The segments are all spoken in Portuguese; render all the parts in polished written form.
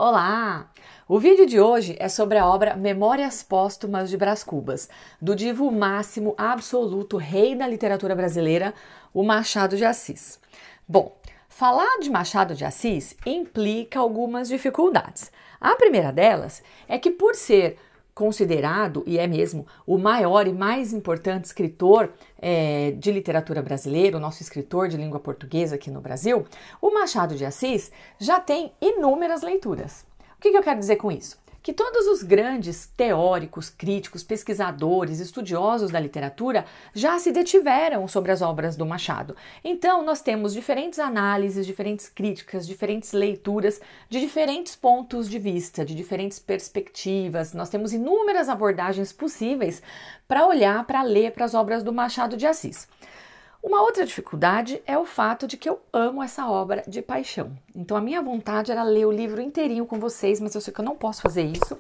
Olá! O vídeo de hoje é sobre a obra Memórias Póstumas de Brás Cubas, do divo máximo absoluto rei da literatura brasileira, o Machado de Assis. Bom, falar de Machado de Assis implica algumas dificuldades. A primeira delas é que, por ser considerado, e é mesmo, o maior e mais importante escritor de literatura brasileira, o nosso escritor de língua portuguesa aqui no Brasil, o Machado de Assis já tem inúmeras leituras. O que eu quero dizer com isso? Que todos os grandes teóricos, críticos, pesquisadores, estudiosos da literatura já se detiveram sobre as obras do Machado. Então, nós temos diferentes análises, diferentes críticas, diferentes leituras, de diferentes pontos de vista, de diferentes perspectivas. Nós temos inúmeras abordagens possíveis para olhar, para ler para as obras do Machado de Assis. Uma outra dificuldade é o fato de que eu amo essa obra de paixão. Então a minha vontade era ler o livro inteirinho com vocês, mas eu sei que eu não posso fazer isso.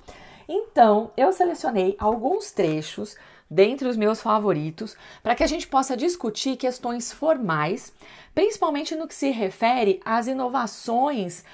Então eu selecionei alguns trechos dentre os meus favoritos para que a gente possa discutir questões formais, principalmente no que se refere às inovações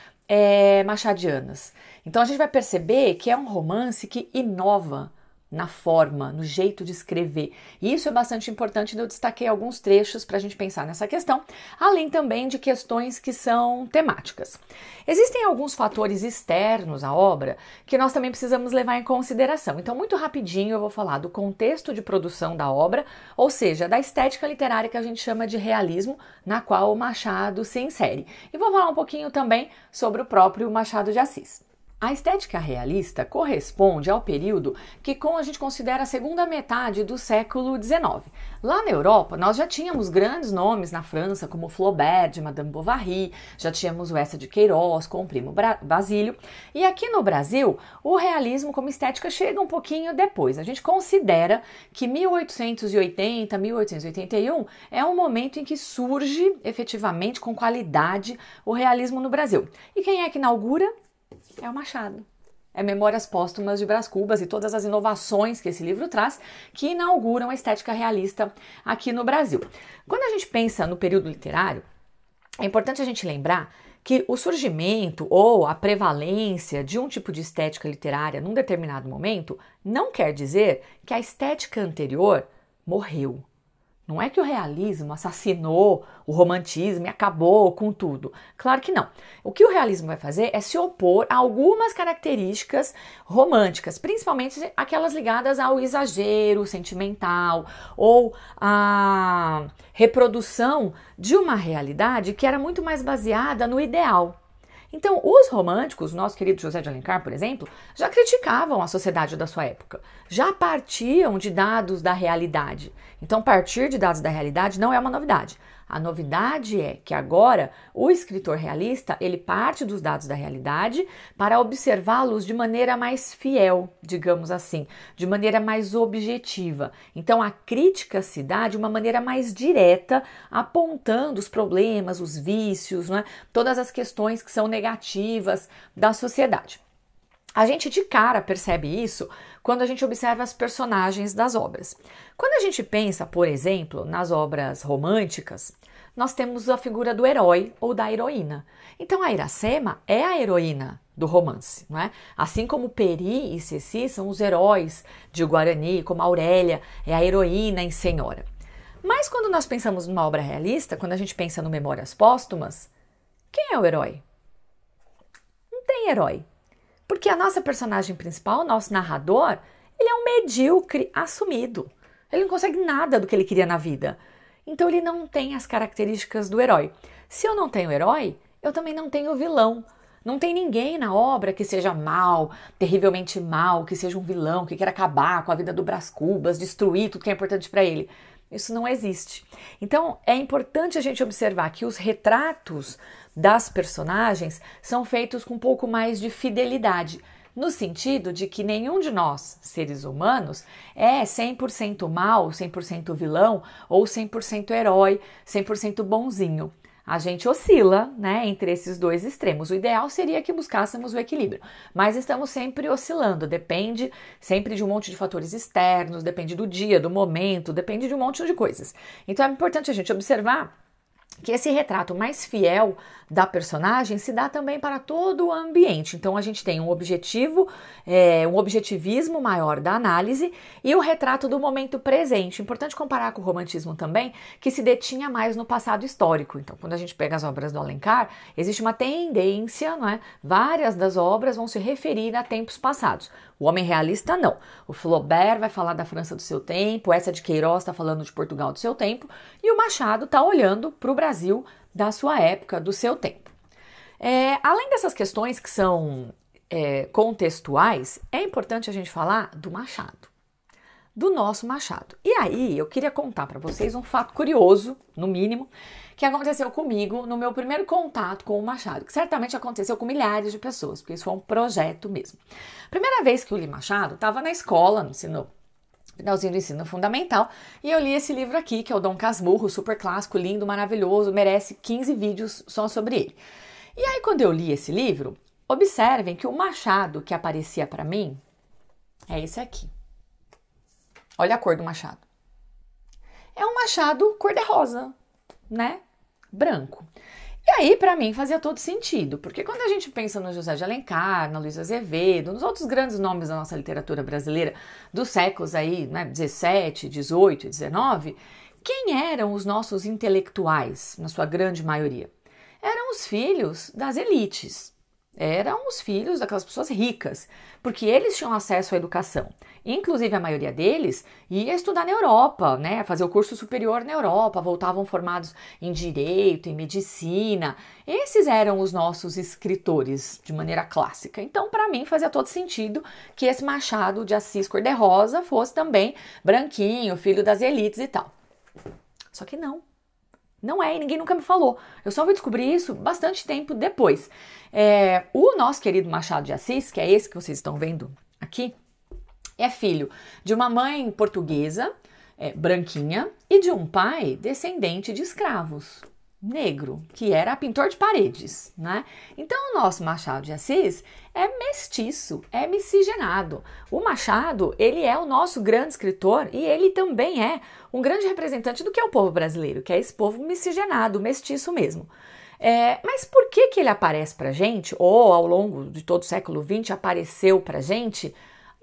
machadianas. Então a gente vai perceber que é um romance que inova na forma, no jeito de escrever. E isso é bastante importante, eu destaquei alguns trechos para a gente pensar nessa questão, além também de questões que são temáticas. Existem alguns fatores externos à obra que nós também precisamos levar em consideração. Então, muito rapidinho eu vou falar do contexto de produção da obra, ou seja, da estética literária que a gente chama de realismo, na qual o Machado se insere. E vou falar um pouquinho também sobre o próprio Machado de Assis. A estética realista corresponde ao período que a gente considera a segunda metade do século XIX. Lá na Europa, nós já tínhamos grandes nomes na França, como Flaubert, de Madame Bovary, já tínhamos o Eça de Queiroz, com o Primo Basílio, e aqui no Brasil, o realismo como estética chega um pouquinho depois. A gente considera que 1880, 1881 é um momento em que surge efetivamente, com qualidade, o realismo no Brasil. E quem é que inaugura? É o Machado. É Memórias Póstumas de Brás Cubas e todas as inovações que esse livro traz que inauguram a estética realista aqui no Brasil. Quando a gente pensa no período literário, é importante a gente lembrar que o surgimento ou a prevalência de um tipo de estética literária num determinado momento não quer dizer que a estética anterior morreu. Não é que o realismo assassinou o romantismo e acabou com tudo. Claro que não. O que o realismo vai fazer é se opor a algumas características românticas, principalmente aquelas ligadas ao exagero sentimental ou à reprodução de uma realidade que era muito mais baseada no ideal. Então, os românticos, nosso querido José de Alencar, por exemplo, já criticavam a sociedade da sua época, já partiam de dados da realidade. Então, partir de dados da realidade não é uma novidade. A novidade é que agora o escritor realista, ele parte dos dados da realidade para observá-los de maneira mais fiel, digamos assim, de maneira mais objetiva. Então a crítica se dá de uma maneira mais direta, apontando os problemas, os vícios, né? Todas as questões que são negativas da sociedade. A gente de cara percebe isso quando a gente observa as personagens das obras. Quando a gente pensa, por exemplo, nas obras românticas, nós temos a figura do herói ou da heroína. Então a Iracema é a heroína do romance, não é? Assim como Peri e Ceci são os heróis de Guarani, como Aurélia é a heroína em Senhora. Mas quando nós pensamos numa obra realista, quando a gente pensa no Memórias Póstumas, quem é o herói? Não tem herói. Porque a nossa personagem principal, o nosso narrador, ele é um medíocre assumido. Ele não consegue nada do que ele queria na vida. Então ele não tem as características do herói. Se eu não tenho herói, eu também não tenho vilão. Não tem ninguém na obra que seja mal, terrivelmente mal, que seja um vilão, que queira acabar com a vida do Brás Cubas, destruir tudo que é importante para ele. Isso não existe. Então é importante a gente observar que os retratos das personagens são feitos com um pouco mais de fidelidade, no sentido de que nenhum de nós, seres humanos, é 100% mal, 100% vilão ou 100% herói, 100% bonzinho. A gente oscila, né, entre esses dois extremos. O ideal seria que buscássemos o equilíbrio, mas estamos sempre oscilando, depende sempre de um monte de fatores externos, depende do dia, do momento, depende de um monte de coisas. Então é importante a gente observar que esse retrato mais fiel da personagem se dá também para todo o ambiente. Então a gente tem um objetivismo maior da análise e o retrato do momento presente. Importante comparar com o romantismo também, que se detinha mais no passado histórico. Então quando a gente pega as obras do Alencar, existe uma tendência, não é? Várias das obras vão se referir a tempos passados. O homem realista não. O Flaubert vai falar da França do seu tempo, essa de Queiroz está falando de Portugal do seu tempo, e o Machado está olhando para o Brasil da sua época, do seu tempo. Além dessas questões que são contextuais, é importante a gente falar do Machado, do nosso Machado. E aí eu queria contar para vocês um fato curioso, no mínimo, que aconteceu comigo no meu primeiro contato com o Machado, que certamente aconteceu com milhares de pessoas, porque isso foi um projeto mesmo. Primeira vez que eu li Machado, estava na escola, no finalzinho do ensino fundamental, e eu li esse livro aqui, que é o Dom Casmurro, super clássico, lindo, maravilhoso, merece 15 vídeos só sobre ele. E aí quando eu li esse livro, observem que o Machado que aparecia para mim é esse aqui. Olha a cor do Machado. É um Machado cor-de-rosa, né? Branco. E aí, para mim, fazia todo sentido, porque quando a gente pensa no José de Alencar, na Luiz Azevedo, nos outros grandes nomes da nossa literatura brasileira dos séculos aí, né, 17, 18 e 19, quem eram os nossos intelectuais, na sua grande maioria? Eram os filhos das elites. Eram os filhos daquelas pessoas ricas, porque eles tinham acesso à educação. Inclusive, a maioria deles ia estudar na Europa, né? Fazer o curso superior na Europa, voltavam formados em direito, em medicina. Esses eram os nossos escritores, de maneira clássica. Então, para mim, fazia todo sentido que esse Machado de Assis cor-de-rosa fosse também branquinho, filho das elites e tal. Só que não. Não é, e ninguém nunca me falou. Eu só fui descobrir isso bastante tempo depois. O nosso querido Machado de Assis, que é esse que vocês estão vendo aqui, é filho de uma mãe portuguesa, branquinha, e de um pai descendente de escravos, negro, que era pintor de paredes, né? Então o nosso Machado de Assis é mestiço, é miscigenado. O Machado, ele é o nosso grande escritor e ele também é um grande representante do que é o povo brasileiro, que é esse povo miscigenado, mestiço mesmo. Mas por que ele aparece pra gente, ou ao longo de todo o século XX apareceu pra gente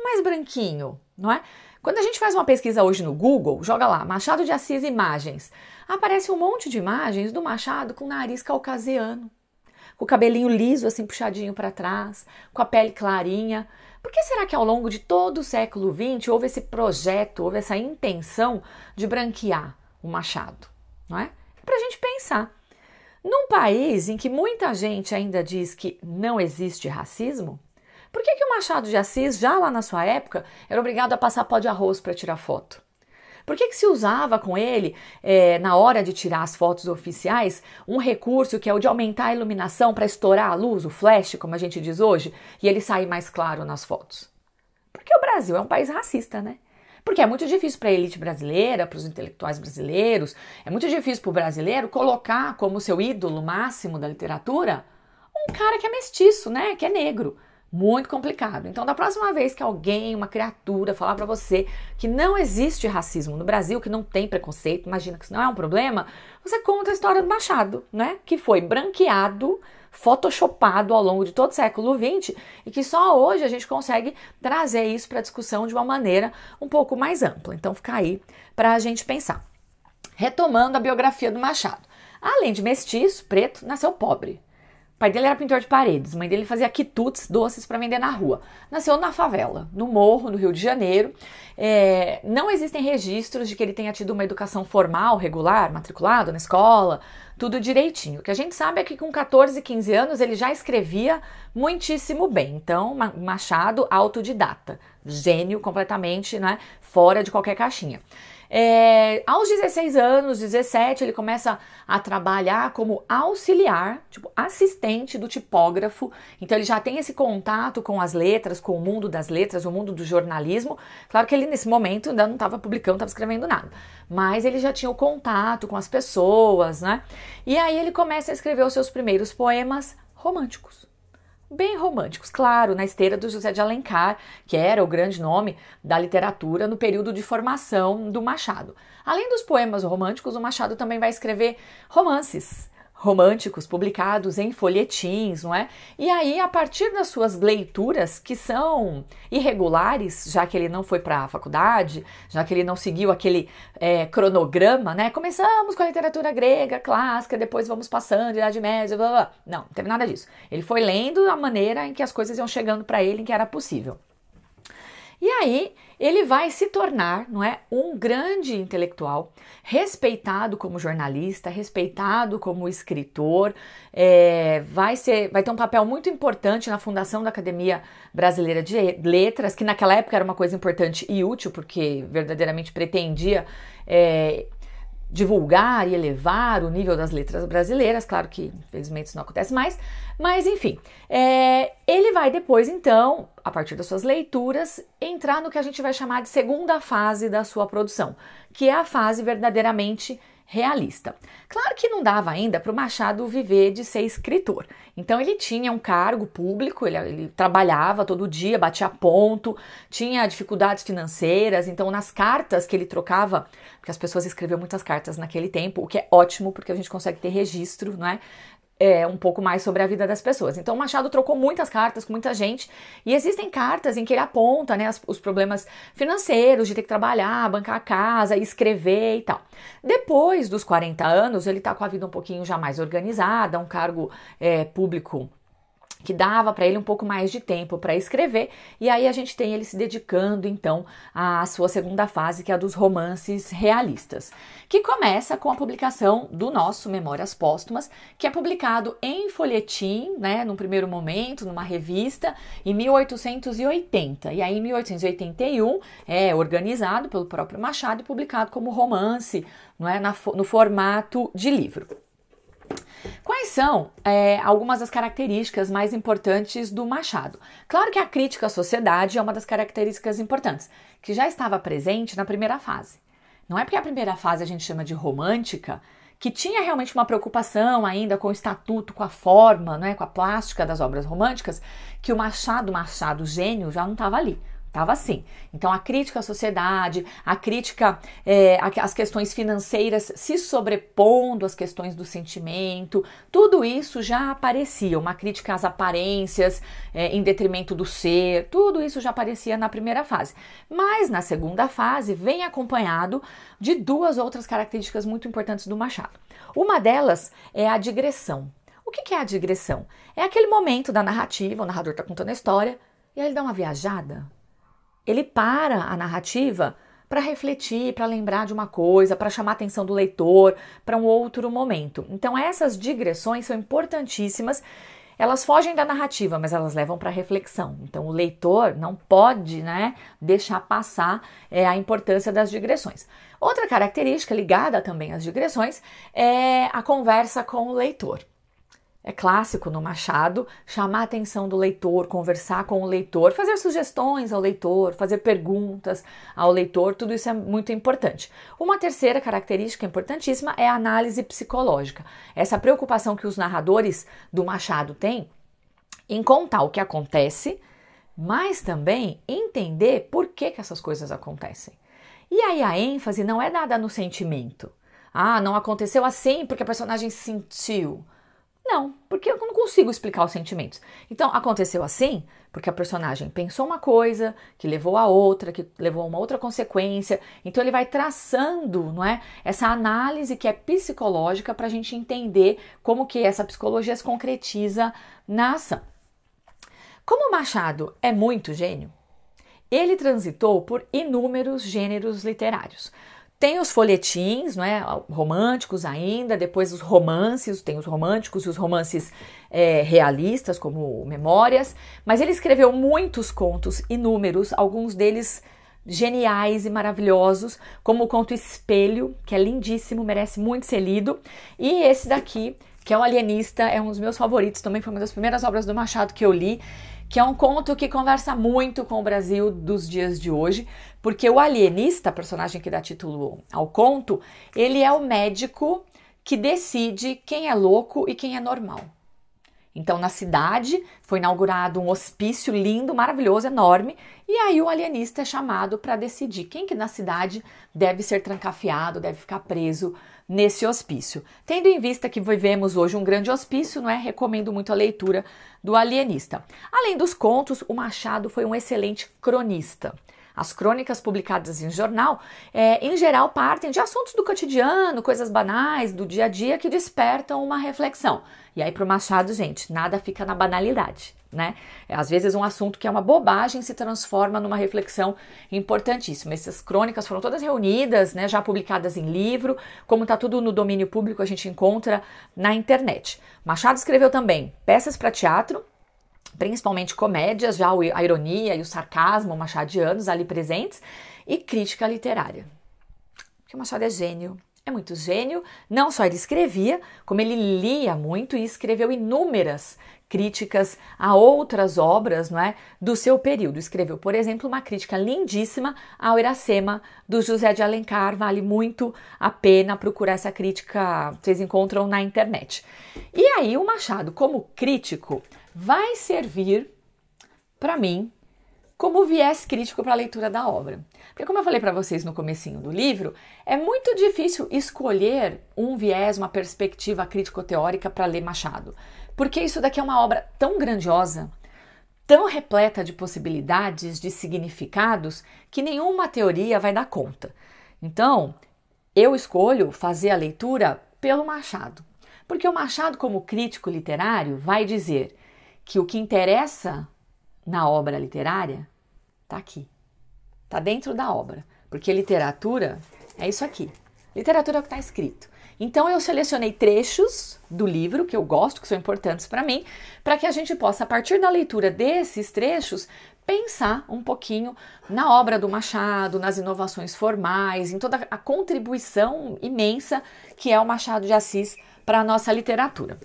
mais branquinho, não é? Quando a gente faz uma pesquisa hoje no Google, joga lá, Machado de Assis imagens, aparece um monte de imagens do Machado com nariz caucasiano, com o cabelinho liso assim puxadinho para trás, com a pele clarinha. Por que será que ao longo de todo o século XX houve esse projeto, houve essa intenção de branquear o Machado, não é? É pra gente pensar. Num país em que muita gente ainda diz que não existe racismo, por que o Machado de Assis, já lá na sua época, era obrigado a passar pó de arroz para tirar foto? Por que se usava com ele, na hora de tirar as fotos oficiais, um recurso que é o de aumentar a iluminação para estourar a luz, o flash, como a gente diz hoje, e ele sair mais claro nas fotos? Porque o Brasil é um país racista, né? Porque é muito difícil para a elite brasileira, para os intelectuais brasileiros, é muito difícil para o brasileiro colocar como seu ídolo máximo da literatura um cara que é mestiço, né? Que é negro. Muito complicado. Então, da próxima vez que alguém, uma criatura, falar pra você que não existe racismo no Brasil, que não tem preconceito, imagina que isso não é um problema, você conta a história do Machado, né? Que foi branqueado, photoshopado ao longo de todo o século XX e que só hoje a gente consegue trazer isso para discussão de uma maneira um pouco mais ampla. Então, fica aí pra gente pensar. Retomando a biografia do Machado. Além de mestiço, preto, nasceu pobre. O pai dele era pintor de paredes, a mãe dele fazia quitutes, doces para vender na rua. Nasceu na favela, no Morro, no Rio de Janeiro. Não existem registros de que ele tenha tido uma educação formal, regular, matriculado na escola, tudo direitinho. O que a gente sabe é que com 14, 15 anos ele já escrevia muitíssimo bem. Então, Machado, autodidata, gênio completamente, né, fora de qualquer caixinha. Aos 16 anos, 17, ele começa a trabalhar como auxiliar, tipo assistente do tipógrafo. Então ele já tem esse contato com as letras, com o mundo das letras, o mundo do jornalismo. Claro que ele nesse momento ainda não estava publicando, não estava escrevendo nada, mas ele já tinha o contato com as pessoas, né? E aí ele começa a escrever os seus primeiros poemas românticos. bem românticos, claro, na esteira do José de Alencar, que era o grande nome da literatura no período de formação do Machado. Além dos poemas românticos, o Machado também vai escrever romances românticos publicados em folhetins, não é? E aí, a partir das suas leituras, que são irregulares, já que ele não foi para a faculdade, já que ele não seguiu aquele cronograma, né? Começamos com a literatura grega, clássica, depois vamos passando, Idade Média, blá, blá. Não teve nada disso. Ele foi lendo a maneira em que as coisas iam chegando para ele, em que era possível. E aí ele vai se tornar, não é, um grande intelectual, respeitado como jornalista, respeitado como escritor, vai ter um papel muito importante na fundação da Academia Brasileira de Letras, que naquela época era uma coisa importante e útil, porque verdadeiramente pretendia divulgar e elevar o nível das letras brasileiras. Claro que, infelizmente, isso não acontece mais, mas enfim, ele vai depois, então, a partir das suas leituras, entrar no que a gente vai chamar de segunda fase da sua produção, que é a fase verdadeiramente realista. Claro que não dava ainda para o Machado viver de ser escritor, então ele tinha um cargo público, ele trabalhava todo dia, batia ponto, tinha dificuldades financeiras, então nas cartas que ele trocava, porque as pessoas escreviam muitas cartas naquele tempo, o que é ótimo porque a gente consegue ter registro, não é? Um pouco mais sobre a vida das pessoas. Então o Machado trocou muitas cartas com muita gente, e existem cartas em que ele aponta, né, os problemas financeiros de ter que trabalhar, bancar a casa, escrever e tal. Depois dos 40 anos, ele tá com a vida um pouquinho já mais organizada, um cargo público que dava para ele um pouco mais de tempo para escrever, e aí a gente tem ele se dedicando então à sua segunda fase, que é a dos romances realistas, que começa com a publicação do nosso Memórias Póstumas, que é publicado em folhetim, né, num primeiro momento, numa revista, em 1880, e aí em 1881 é organizado pelo próprio Machado e publicado como romance, não é, no formato de livro. Quais são algumas das características mais importantes do Machado? Claro que a crítica à sociedade é uma das características importantes, que já estava presente na primeira fase. Não é porque a primeira fase a gente chama de romântica, que tinha realmente uma preocupação ainda com o estatuto, com a forma, né, com a plástica das obras românticas, que o Machado gênio, já não estava ali. Estava assim. Então a crítica à sociedade, a crítica às questões financeiras se sobrepondo às questões do sentimento, tudo isso já aparecia. Uma crítica às aparências em detrimento do ser, tudo isso já aparecia na primeira fase. Mas na segunda fase vem acompanhado de duas outras características muito importantes do Machado. Uma delas é a digressão. O que é a digressão? É aquele momento da narrativa, o narrador está contando a história e aí ele dá uma viajada. Ele para a narrativa para refletir, para lembrar de uma coisa, para chamar a atenção do leitor para um outro momento. Então essas digressões são importantíssimas. Elas fogem da narrativa, mas elas levam para a reflexão. Então o leitor não pode, né, deixar passar a importância das digressões. Outra característica ligada também às digressões é a conversa com o leitor. É clássico no Machado chamar a atenção do leitor, conversar com o leitor, fazer sugestões ao leitor, fazer perguntas ao leitor, tudo isso é muito importante. Uma terceira característica importantíssima é a análise psicológica. Essa preocupação que os narradores do Machado têm em contar o que acontece, mas também entender por que essas coisas acontecem. E aí a ênfase não é dada no sentimento. Ah, não aconteceu assim porque a personagem sentiu. Não, porque eu não consigo explicar os sentimentos. Então, aconteceu assim porque a personagem pensou uma coisa, que levou a outra, que levou a uma outra consequência. Então, ele vai traçando, não é, essa análise que é psicológica para a gente entender como que essa psicologia se concretiza na ação. Como o Machado é muito gênio, ele transitou por inúmeros gêneros literários. Tem os folhetins, não é, românticos ainda, depois os romances, tem os românticos e os romances realistas, como Memórias, mas ele escreveu muitos contos, inúmeros, alguns deles geniais e maravilhosos, como o conto Espelho, que é lindíssimo, merece muito ser lido, e esse daqui, que é o Alienista, é um dos meus favoritos, também foi uma das primeiras obras do Machado que eu li, que é um conto que conversa muito com o Brasil dos dias de hoje, porque o alienista, personagem que dá título ao conto, ele é o médico que decide quem é louco e quem é normal. Então, na cidade, foi inaugurado um hospício lindo, maravilhoso, enorme, e aí o alienista é chamado para decidir quem que na cidade deve ser trancafiado, deve ficar preso nesse hospício. Tendo em vista que vivemos hoje um grande hospício, não é? Recomendo muito a leitura do Alienista. Além dos contos, o Machado foi um excelente cronista. As crônicas publicadas em jornal, em geral, partem de assuntos do cotidiano, coisas banais, do dia a dia, que despertam uma reflexão. E aí, para o Machado, gente, nada fica na banalidade, né? Às vezes, um assunto que é uma bobagem se transforma numa reflexão importantíssima. Essas crônicas foram todas reunidas, né, já publicadas em livro. Como está tudo no domínio público, a gente encontra na internet. Machado escreveu também peças para teatro, principalmente comédias, já a ironia e o sarcasmo machadianos ali presentes, e crítica literária. Porque o Machado é gênio, é muito gênio, não só ele escrevia, como ele lia muito e escreveu inúmeras críticas a outras obras, não é, do seu período. Escreveu, por exemplo, uma crítica lindíssima ao Iracema, do José de Alencar, vale muito a pena procurar essa crítica, vocês encontram na internet. E aí o Machado, como crítico, vai servir para mim como viés crítico para a leitura da obra. Porque como eu falei para vocês no comecinho do livro, é muito difícil escolher um viés, uma perspectiva crítico-teórica para ler Machado. Porque isso daqui é uma obra tão grandiosa, tão repleta de possibilidades, de significados, que nenhuma teoria vai dar conta. Então, eu escolho fazer a leitura pelo Machado. Porque o Machado, como crítico literário, vai dizer que o que interessa na obra literária está aqui, está dentro da obra, porque literatura é isso aqui, literatura é o que está escrito. Então eu selecionei trechos do livro que eu gosto, que são importantes para mim, para que a gente possa, a partir da leitura desses trechos, pensar um pouquinho na obra do Machado, nas inovações formais, em toda a contribuição imensa que é o Machado de Assis para a nossa literatura.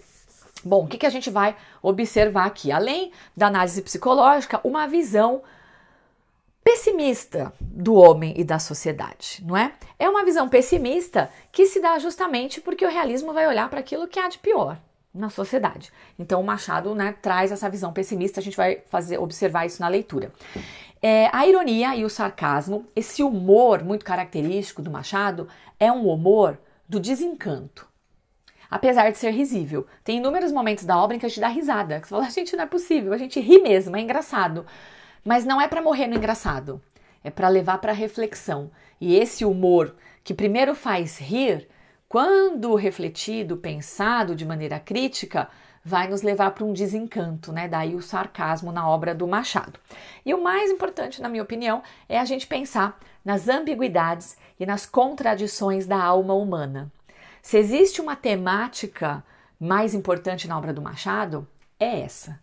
Bom, o que a gente vai observar aqui? Além da análise psicológica, uma visão pessimista do homem e da sociedade, não é? É uma visão pessimista que se dá justamente porque o realismo vai olhar para aquilo que há de pior na sociedade. Então o Machado, né, traz essa visão pessimista, a gente vai observar isso na leitura. A ironia e o sarcasmo, esse humor muito característico do Machado, é um humor do desencanto. Apesar de ser risível. Tem inúmeros momentos da obra em que a gente dá risada. Que você fala, gente, não é possível. A gente ri mesmo, é engraçado. Mas não é para morrer no engraçado. É para levar para reflexão. E esse humor que primeiro faz rir, quando refletido, pensado de maneira crítica, vai nos levar para um desencanto, né? Daí o sarcasmo na obra do Machado. E o mais importante, na minha opinião, é a gente pensar nas ambiguidades e nas contradições da alma humana. Se existe uma temática mais importante na obra do Machado, é essa,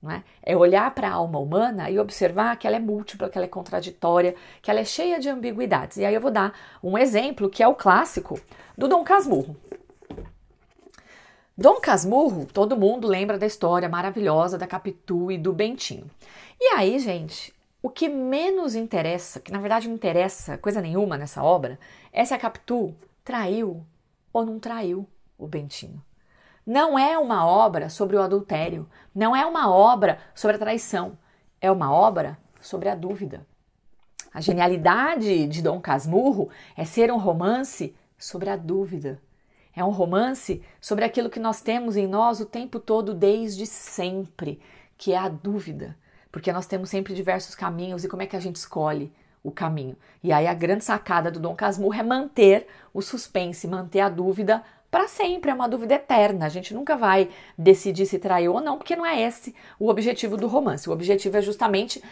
não é? É olhar para a alma humana e observar que ela é múltipla, que ela é contraditória, que ela é cheia de ambiguidades. E aí eu vou dar um exemplo que é o clássico do Dom Casmurro. Dom Casmurro, todo mundo lembra da história maravilhosa da Capitu e do Bentinho. E aí, gente, o que menos interessa, que na verdade não interessa coisa nenhuma nessa obra, é se a Capitu traiu ou não traiu o Bentinho. Não é uma obra sobre o adultério, não é uma obra sobre a traição, é uma obra sobre a dúvida. A genialidade de Dom Casmurro é ser um romance sobre a dúvida. É um romance sobre aquilo que nós temos em nós o tempo todo, desde sempre, que é a dúvida. Porque nós temos sempre diversos caminhos e como é que a gente escolhe o caminho? E aí a grande sacada do Dom Casmurro é manter o suspense, manter a dúvida para sempre, é uma dúvida eterna. A gente nunca vai decidir se traiu ou não, porque não é esse o objetivo do romance. O objetivo é justamente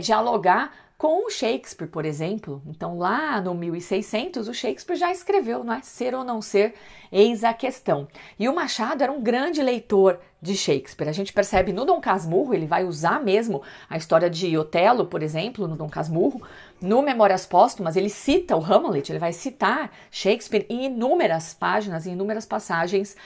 dialogar com o Shakespeare, por exemplo. Então lá no 1600 o Shakespeare já escreveu, não é? Ser ou não ser, eis a questão. E o Machado era um grande leitor de Shakespeare. A gente percebe no Dom Casmurro, ele vai usar mesmo a história de Otelo, por exemplo, no Dom Casmurro. No Memórias Póstumas, ele cita o Hamlet, ele vai citar Shakespeare em inúmeras páginas, em inúmeras passagens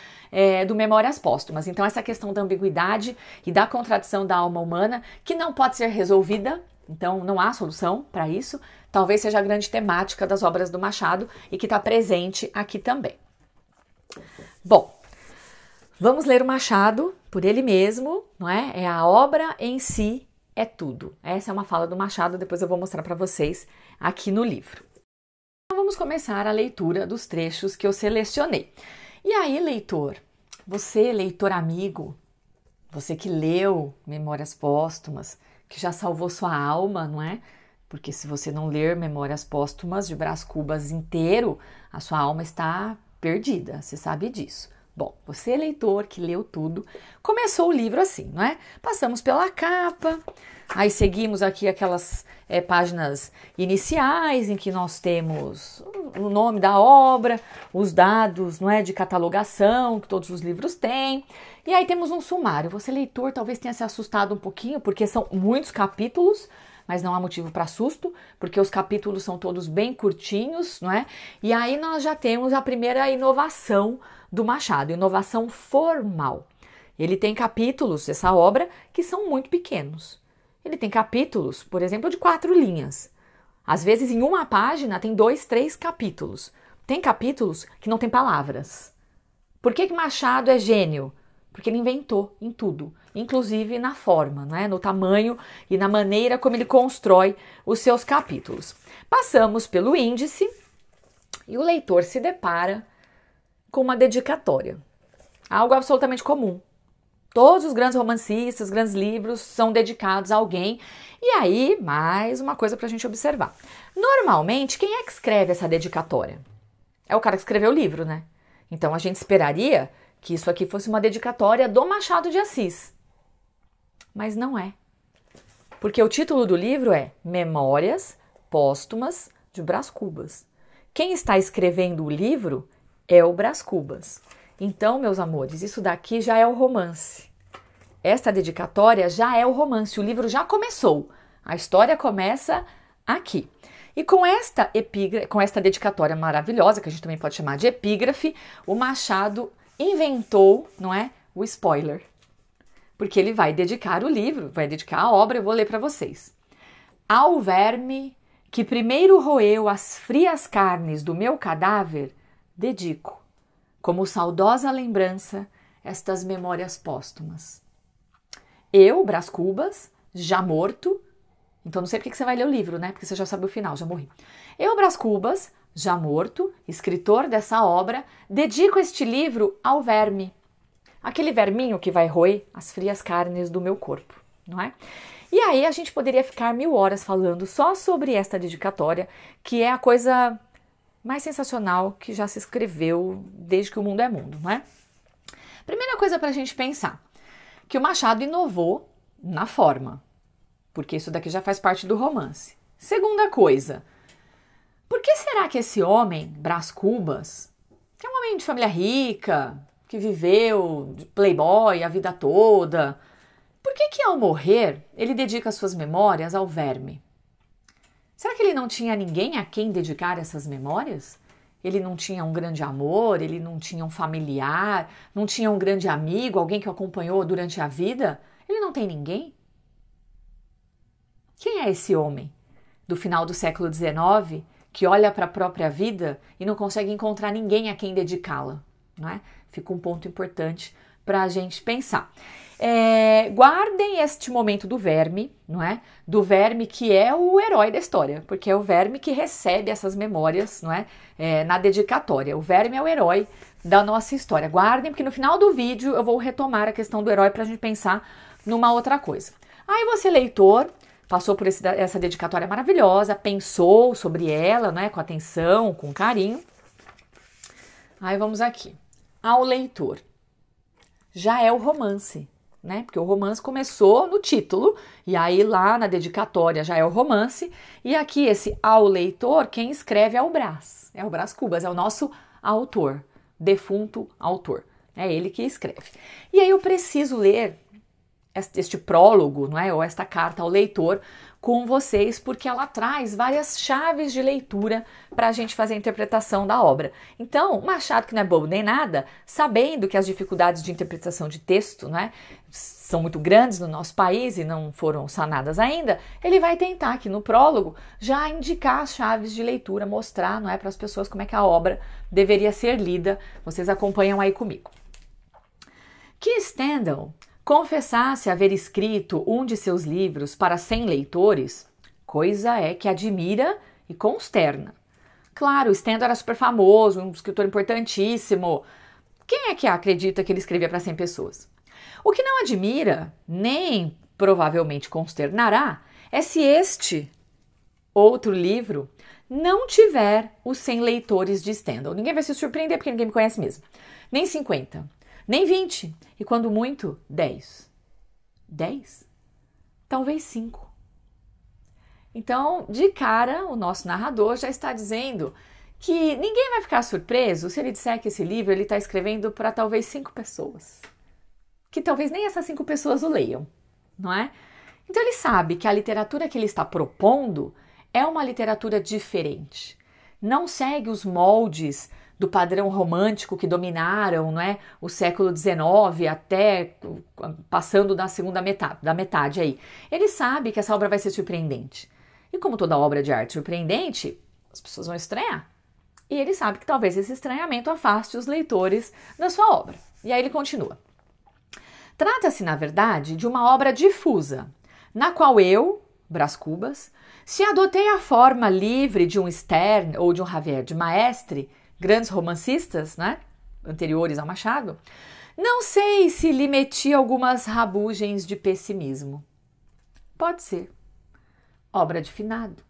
do Memórias Póstumas. Então essa questão da ambiguidade e da contradição da alma humana, que não pode ser resolvida, então não há solução para isso, talvez seja a grande temática das obras do Machado e que está presente aqui também. Bom, vamos ler o Machado por ele mesmo, não é? É a obra em si, é tudo. Essa é uma fala do Machado, depois eu vou mostrar para vocês aqui no livro. Então vamos começar a leitura dos trechos que eu selecionei. E aí, leitor, você, leitor amigo, você que leu Memórias Póstumas, que já salvou sua alma, não é? Porque se você não ler Memórias Póstumas de Brás Cubas inteiro, a sua alma está perdida, você sabe disso. Bom, você, leitor, que leu tudo, começou o livro assim, não é? Passamos pela capa, aí seguimos aqui aquelas páginas iniciais em que nós temos o nome da obra, os dados, não é, de catalogação que todos os livros têm, e aí temos um sumário. Você, leitor, talvez tenha se assustado um pouquinho, porque são muitos capítulos, mas não há motivo para susto, porque os capítulos são todos bem curtinhos, não é? E aí nós já temos a primeira inovação do Machado, inovação formal. Ele tem capítulos, essa obra, que são muito pequenos. Ele tem capítulos, por exemplo, de 4 linhas. Às vezes, em uma página, tem 2, 3 capítulos. Tem capítulos que não tem palavras. Por que Machado é gênio? Porque ele inventou em tudo, inclusive na forma, né? No tamanho e na maneira como ele constrói os seus capítulos. Passamos pelo índice e o leitor se depara com uma dedicatória. Algo absolutamente comum. Todos os grandes romancistas, grandes livros são dedicados a alguém. E aí, mais uma coisa para a gente observar. Normalmente, quem é que escreve essa dedicatória? É o cara que escreveu o livro, né? Então, a gente esperaria que isso aqui fosse uma dedicatória do Machado de Assis. Mas não é. Porque o título do livro é Memórias Póstumas de Brás Cubas. Quem está escrevendo o livro é o Brás Cubas. Então, meus amores, isso daqui já é o romance. Esta dedicatória já é o romance. O livro já começou. A história começa aqui. E com esta dedicatória maravilhosa, que a gente também pode chamar de epígrafe, o Machado inventou, não é, o spoiler. Porque ele vai dedicar o livro, vai dedicar a obra, eu vou ler para vocês. Ao verme que primeiro roeu as frias carnes do meu cadáver, dedico, como saudosa lembrança, estas memórias póstumas. Eu, Brás Cubas, já morto, então não sei porque que você vai ler o livro, né? Porque você já sabe o final, já morri. Eu, Brás Cubas, já morto, escritor dessa obra, dedico este livro ao verme. Aquele verminho que vai roer as frias carnes do meu corpo, não é? E aí a gente poderia ficar 1000 horas falando só sobre esta dedicatória, que é a coisa mais sensacional que já se escreveu desde que o mundo é mundo, não é? Primeira coisa para a gente pensar, que o Machado inovou na forma, porque isso daqui já faz parte do romance. Segunda coisa, por que será que esse homem, Brás Cubas, que é um homem de família rica, que viveu de playboy a vida toda, por que ao morrer ele dedica suas memórias ao verme? Será que ele não tinha ninguém a quem dedicar essas memórias? Ele não tinha um grande amor, ele não tinha um familiar, não tinha um grande amigo, alguém que o acompanhou durante a vida? Ele não tem ninguém? Quem é esse homem do final do século XIX que olha para a própria vida e não consegue encontrar ninguém a quem dedicá-la? Não é? Fica um ponto importante para a gente pensar. Guardem este momento do verme, não é? Do verme que é o herói da história, porque é o verme que recebe essas memórias, não é? Na dedicatória. O verme é o herói da nossa história. Guardem, porque no final do vídeo eu vou retomar a questão do herói para a gente pensar numa outra coisa. Aí você, leitor, passou por essa dedicatória maravilhosa, pensou sobre ela, né? Com atenção, com carinho. Aí vamos aqui. Ao leitor. Já é o romance, né? Porque o romance começou no título, e aí lá na dedicatória já é o romance, e aqui esse ao leitor, quem escreve é o Brás Cubas, é o nosso autor, defunto autor, é ele que escreve. E aí eu preciso ler este prólogo, não é? Ou esta carta ao leitor com vocês, porque ela traz várias chaves de leitura para a gente fazer a interpretação da obra. Então, Machado, que não é bobo nem nada, sabendo que as dificuldades de interpretação de texto, né, são muito grandes no nosso país e não foram sanadas ainda, ele vai tentar aqui no prólogo já indicar as chaves de leitura, mostrar, não é, para as pessoas como é que a obra deveria ser lida. Vocês acompanham aí comigo. Que Stendhal confessasse haver escrito um de seus livros para 100 leitores, coisa é que admira e consterna. Claro, Stendhal era super famoso, um escritor importantíssimo. Quem é que acredita que ele escrevia para 100 pessoas? O que não admira, nem provavelmente consternará, é se este outro livro não tiver os 100 leitores de Stendhal. Ninguém vai se surpreender porque ninguém me conhece mesmo. Nem 50, nem 20 e quando muito, 10. 10? Talvez 5. Então, de cara, o nosso narrador já está dizendo que ninguém vai ficar surpreso se ele disser que esse livro ele está escrevendo para talvez 5 pessoas. Que talvez nem essas 5 pessoas o leiam, não é? Então ele sabe que a literatura que ele está propondo é uma literatura diferente. Não segue os moldes do padrão romântico que dominaram, não é, o século XIX até passando da segunda metade aí. Ele sabe que essa obra vai ser surpreendente. E como toda obra de arte surpreendente, as pessoas vão estranhar. E ele sabe que talvez esse estranhamento afaste os leitores da sua obra. E aí ele continua. Trata-se, na verdade, de uma obra difusa, na qual eu, Brás Cubas, se adotei a forma livre de um Sterne ou de um Javier de Maestre, grandes romancistas, né, anteriores ao Machado, não sei se lhe meti algumas rabugens de pessimismo. Pode ser. Obra de finado.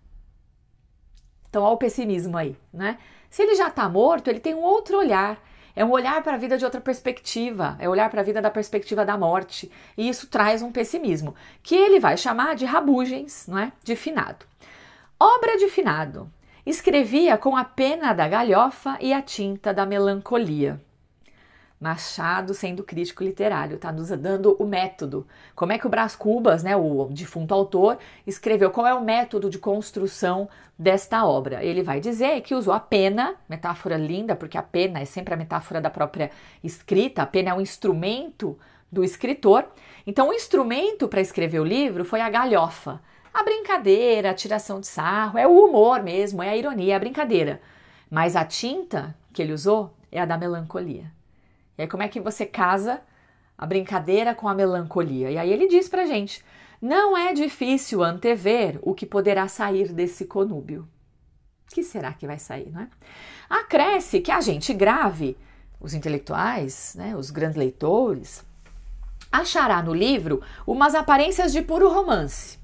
Então, olha o pessimismo aí, né? Se ele já está morto, ele tem um outro olhar. É um olhar para a vida de outra perspectiva. É olhar para a vida da perspectiva da morte. E isso traz um pessimismo, que ele vai chamar de rabugens, não é? De finado. Obra de finado. Escrevia com a pena da galhofa e a tinta da melancolia. Machado, sendo crítico literário, está nos dando o método. Como é que o Brás Cubas, né, o defunto autor, escreveu? Qual é o método de construção desta obra? Ele vai dizer que usou a pena, metáfora linda, porque a pena é sempre a metáfora da própria escrita, a pena é um instrumento do escritor. Então, o instrumento para escrever o livro foi a galhofa. A brincadeira, a tiração de sarro, é o humor mesmo, é a ironia, é a brincadeira. Mas a tinta que ele usou é a da melancolia. E aí como é que você casa a brincadeira com a melancolia? E aí ele diz pra gente, não é difícil antever o que poderá sair desse conúbio. O que será que vai sair, não é? Acresce que a gente grave, os intelectuais, né, os grandes leitores, achará no livro umas aparências de puro romance.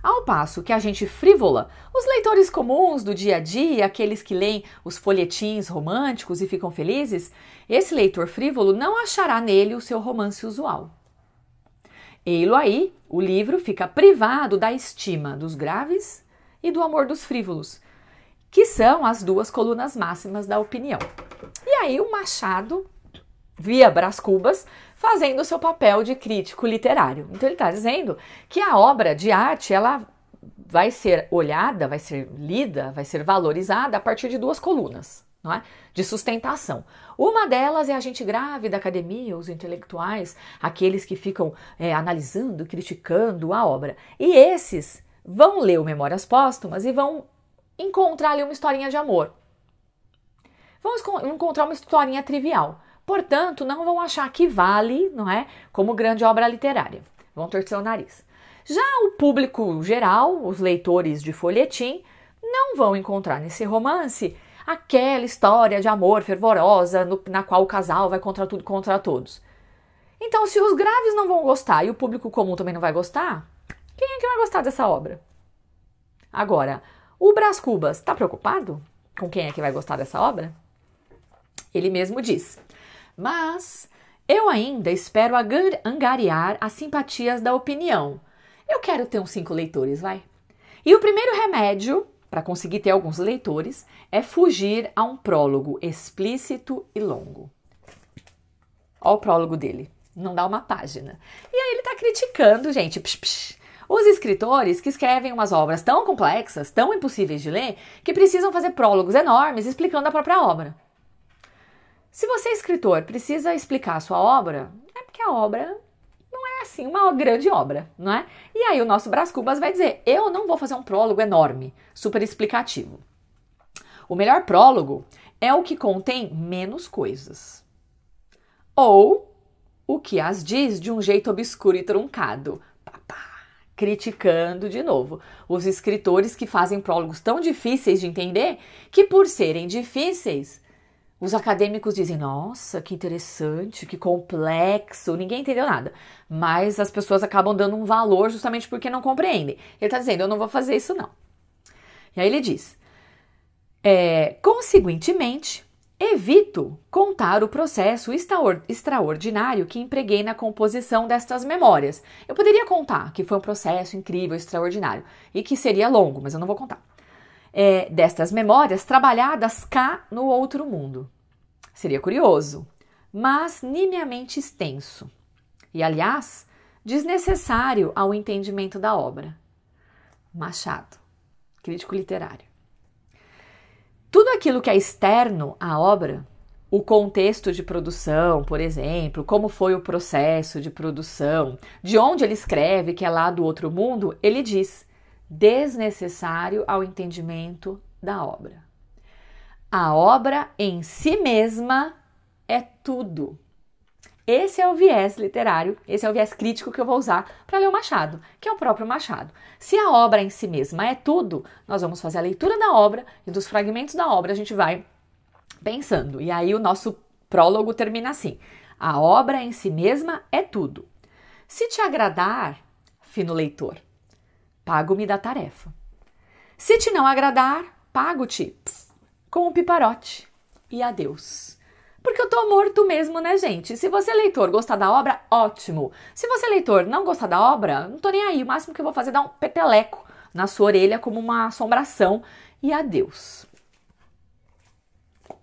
Ao passo que a gente frívola, os leitores comuns do dia a dia, aqueles que leem os folhetins românticos e ficam felizes, esse leitor frívolo não achará nele o seu romance usual. Ei-lo aí, o livro fica privado da estima dos graves e do amor dos frívolos, que são as duas colunas máximas da opinião. E aí o Machado, via Brás Cubas, fazendo o seu papel de crítico literário. Então ele está dizendo que a obra de arte ela vai ser olhada, vai ser lida, vai ser valorizada a partir de duas colunas, não é? De sustentação. Uma delas é a gente grave da academia, os intelectuais, aqueles que ficam analisando, criticando a obra. E esses vão ler o Memórias Póstumas e vão encontrar ali uma historinha de amor. Vão encontrar uma historinha trivial. Portanto, não vão achar que vale, não é, como grande obra literária. Vão torcer o nariz. Já o público geral, os leitores de folhetim, não vão encontrar nesse romance aquela história de amor fervorosa na qual o casal vai contra tudo contra todos. Então, se os graves não vão gostar e o público comum também não vai gostar, quem é que vai gostar dessa obra? Agora, o Brás Cubas está preocupado com quem é que vai gostar dessa obra? Ele mesmo diz: mas eu ainda espero angariar as simpatias da opinião. Eu quero ter uns 5 leitores, vai. E o primeiro remédio para conseguir ter alguns leitores é fugir a um prólogo explícito e longo. Olha o prólogo dele, não dá uma página. E aí ele está criticando, gente, os escritores que escrevem umas obras tão complexas, tão impossíveis de ler, que precisam fazer prólogos enormes explicando a própria obra. Se você, escritor, precisa explicar a sua obra, é porque a obra não é assim uma grande obra, não é? E aí o nosso Brás Cubas vai dizer, eu não vou fazer um prólogo enorme, super explicativo. O melhor prólogo é o que contém menos coisas. Ou o que as diz de um jeito obscuro e truncado. Criticando de novo os escritores que fazem prólogos tão difíceis de entender que, por serem difíceis, os acadêmicos dizem, nossa, que interessante, que complexo, ninguém entendeu nada. Mas as pessoas acabam dando um valor justamente porque não compreendem. Ele está dizendo, eu não vou fazer isso não. E aí ele diz, consequentemente, evito contar o processo extraordinário que empreguei na composição destas memórias. Eu poderia contar que foi um processo incrível, extraordinário, e que seria longo, mas eu não vou contar. Destas memórias trabalhadas cá no outro mundo. Seria curioso, mas nimiamente extenso. E, aliás, desnecessário ao entendimento da obra. Machado, crítico literário. Tudo aquilo que é externo à obra, o contexto de produção, por exemplo, como foi o processo de produção, de onde ele escreve, que é lá do outro mundo, ele diz, desnecessário ao entendimento da obra. A obra em si mesma é tudo. Esse é o viés literário, esse é o viés crítico que eu vou usar para ler o Machado, que é o próprio Machado. Se a obra em si mesma é tudo, nós vamos fazer a leitura da obra e dos fragmentos da obra a gente vai pensando. E aí o nosso prólogo termina assim. A obra em si mesma é tudo. Se te agradar, fino leitor, pago-me da tarefa. Se te não agradar, pago-te com o piparote e adeus. Porque eu tô morto mesmo, né, gente? Se você, leitor, gostar da obra, ótimo. Se você, leitor, não gostar da obra, não tô nem aí. O máximo que eu vou fazer é dar um peteleco na sua orelha como uma assombração e adeus.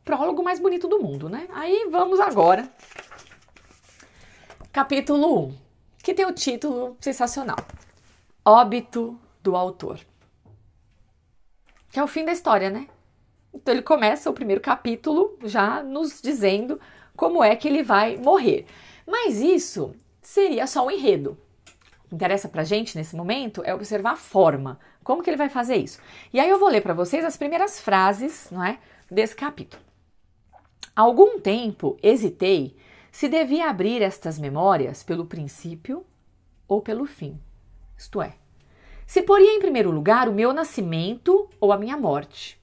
Prólogo mais bonito do mundo, né? Aí vamos agora. Capítulo 1, que tem o título sensacional. Óbito do autor. Que é o fim da história, né? Então ele começa o primeiro capítulo já nos dizendo como é que ele vai morrer. Mas isso seria só um enredo. O que interessa pra gente nesse momento é observar a forma. Como que ele vai fazer isso? E aí eu vou ler para vocês as primeiras frases, não é, desse capítulo. Há algum tempo hesitei se devia abrir estas memórias pelo princípio ou pelo fim. Isto é, se poria em primeiro lugar o meu nascimento ou a minha morte.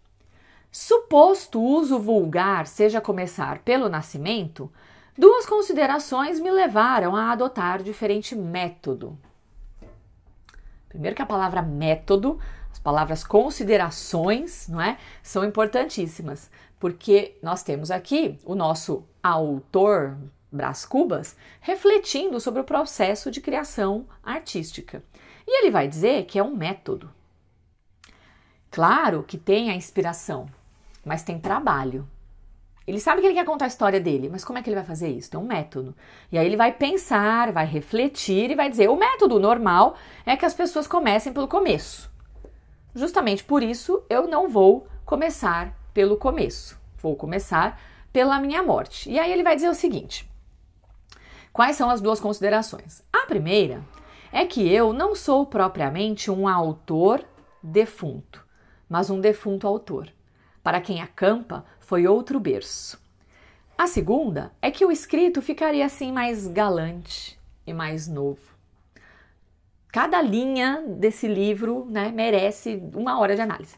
Suposto uso vulgar seja começar pelo nascimento, duas considerações me levaram a adotar diferente método. Primeiro que a palavra método, as palavras considerações, não é, são importantíssimas, porque nós temos aqui o nosso autor Brás Cubas refletindo sobre o processo de criação artística. E ele vai dizer que é um método. Claro que tem a inspiração, mas tem trabalho. Ele sabe que ele quer contar a história dele, mas como é que ele vai fazer isso? Tem um método. E aí ele vai pensar, vai refletir e vai dizer, o método normal é que as pessoas comecem pelo começo. Justamente por isso eu não vou começar pelo começo. Vou começar pela minha morte. E aí ele vai dizer o seguinte. Quais são as duas considerações? A primeira é que eu não sou propriamente um autor defunto, mas um defunto autor. Para quem acampa, foi outro berço. A segunda é que o escrito ficaria assim mais galante e mais novo. Cada linha desse livro, né, merece 1 hora de análise.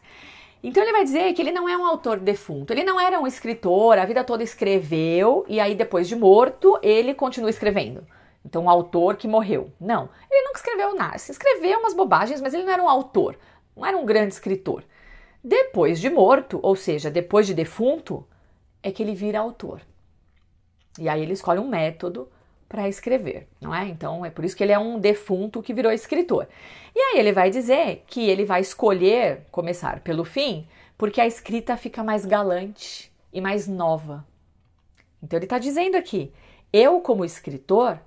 Então ele vai dizer que ele não é um autor defunto, ele não era um escritor, a vida toda escreveu e aí depois de morto ele continua escrevendo. Então um autor que morreu. Não, ele nunca escreveu nada, escreveu umas bobagens, mas ele não era um autor, não era um grande escritor. Depois de morto, ou seja, depois de defunto, é que ele vira autor. E aí ele escolhe um método para escrever, não é? Então é por isso que ele é um defunto que virou escritor. E aí ele vai dizer que ele vai escolher começar pelo fim, porque a escrita fica mais galante e mais nova. Então ele está dizendo aqui, eu como escritor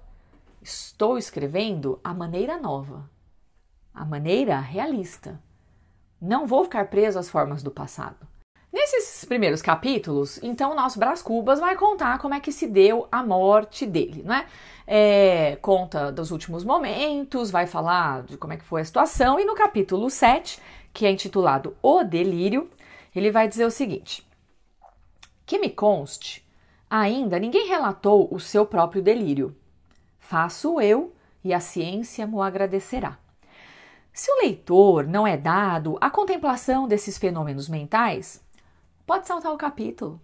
estou escrevendo a maneira nova, a maneira realista. Não vou ficar preso às formas do passado. Nesses primeiros capítulos, então, o nosso Brás Cubas vai contar como é que se deu a morte dele, não é? Conta dos últimos momentos, vai falar de como é que foi a situação, e no capítulo 7, que é intitulado O Delírio, ele vai dizer o seguinte, que me conste, ainda ninguém relatou o seu próprio delírio, faço eu e a ciência mo agradecerá. Se o leitor não é dado à contemplação desses fenômenos mentais, pode saltar o capítulo.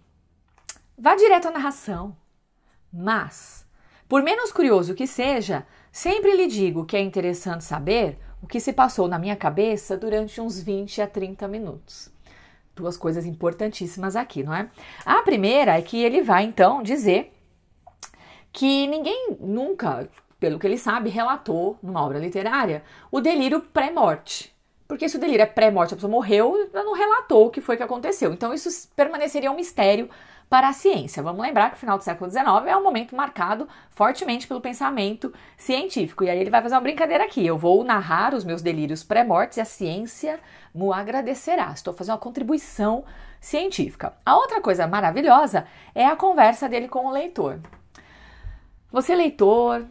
Vá direto à narração. Mas, por menos curioso que seja, sempre lhe digo que é interessante saber o que se passou na minha cabeça durante uns 20 a 30 minutos. Duas coisas importantíssimas aqui, não é? A primeira é que ele vai, então, dizer que ninguém nunca, pelo que ele sabe, relatou numa obra literária o delírio pré-morte. Porque se o delírio é pré-morte, a pessoa morreu, ela não relatou o que foi que aconteceu. Então isso permaneceria um mistério para a ciência. Vamos lembrar que o final do século XIX é um momento marcado fortemente pelo pensamento científico. E aí ele vai fazer uma brincadeira aqui. Eu vou narrar os meus delírios pré-mortes e a ciência me agradecerá. Estou fazendo uma contribuição científica. A outra coisa maravilhosa é a conversa dele com o leitor. Você, leitor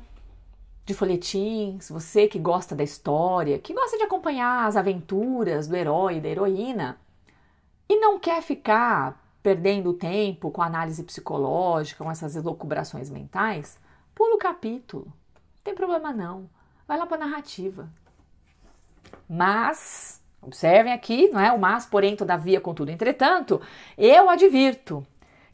de folhetins, você que gosta da história, que gosta de acompanhar as aventuras do herói e da heroína e não quer ficar perdendo tempo com análise psicológica, com essas elucubrações mentais, pula o capítulo. Não tem problema não. Vai lá para a narrativa. Mas, observem aqui, não é? O mas, porém, todavia, contudo, entretanto, eu advirto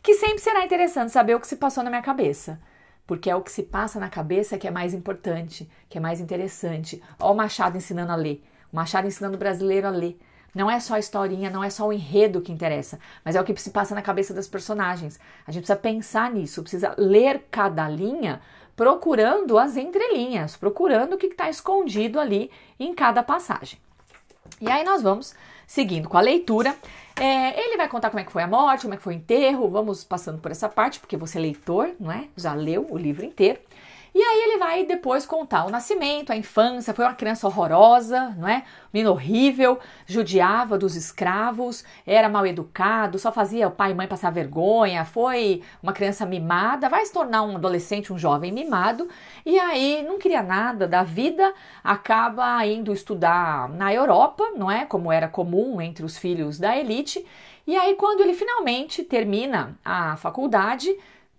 que sempre será interessante saber o que se passou na minha cabeça. Porque é o que se passa na cabeça que é mais importante, que é mais interessante. Olha o Machado ensinando a ler. O Machado ensinando o brasileiro a ler. Não é só a historinha, não é só o enredo que interessa, mas é o que se passa na cabeça das personagens. A gente precisa pensar nisso, precisa ler cada linha procurando as entrelinhas, procurando o que está escondido ali em cada passagem. E aí nós vamos seguindo com a leitura. Ele vai contar como é que foi a morte, como é que foi o enterro, vamos passando por essa parte, porque você é leitor, não é? Já leu o livro inteiro. E aí ele vai depois contar o nascimento, a infância, foi uma criança horrorosa, não é? Menino horrível, judiava dos escravos, era mal educado, só fazia o pai e mãe passar vergonha, foi uma criança mimada, vai se tornar um adolescente, um jovem mimado, e aí não queria nada da vida, acaba indo estudar na Europa, não é? Como era comum entre os filhos da elite, e aí quando ele finalmente termina a faculdade,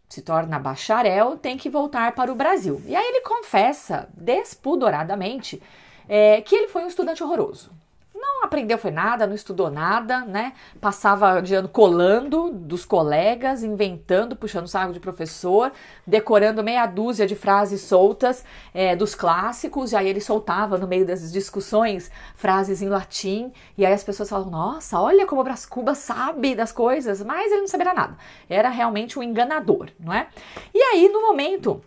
se torna bacharel, tem que voltar para o Brasil. E aí ele confessa despudoradamente que ele foi um estudante horroroso. Não aprendeu foi nada, não estudou nada, né? Passava de ano colando dos colegas, inventando, puxando saco de professor, decorando meia dúzia de frases soltas dos clássicos, e aí ele soltava no meio das discussões frases em latim, e aí as pessoas falavam, nossa, olha como o Brás Cubas sabe das coisas, mas ele não sabia nada. Era realmente um enganador, não é? E aí, no momento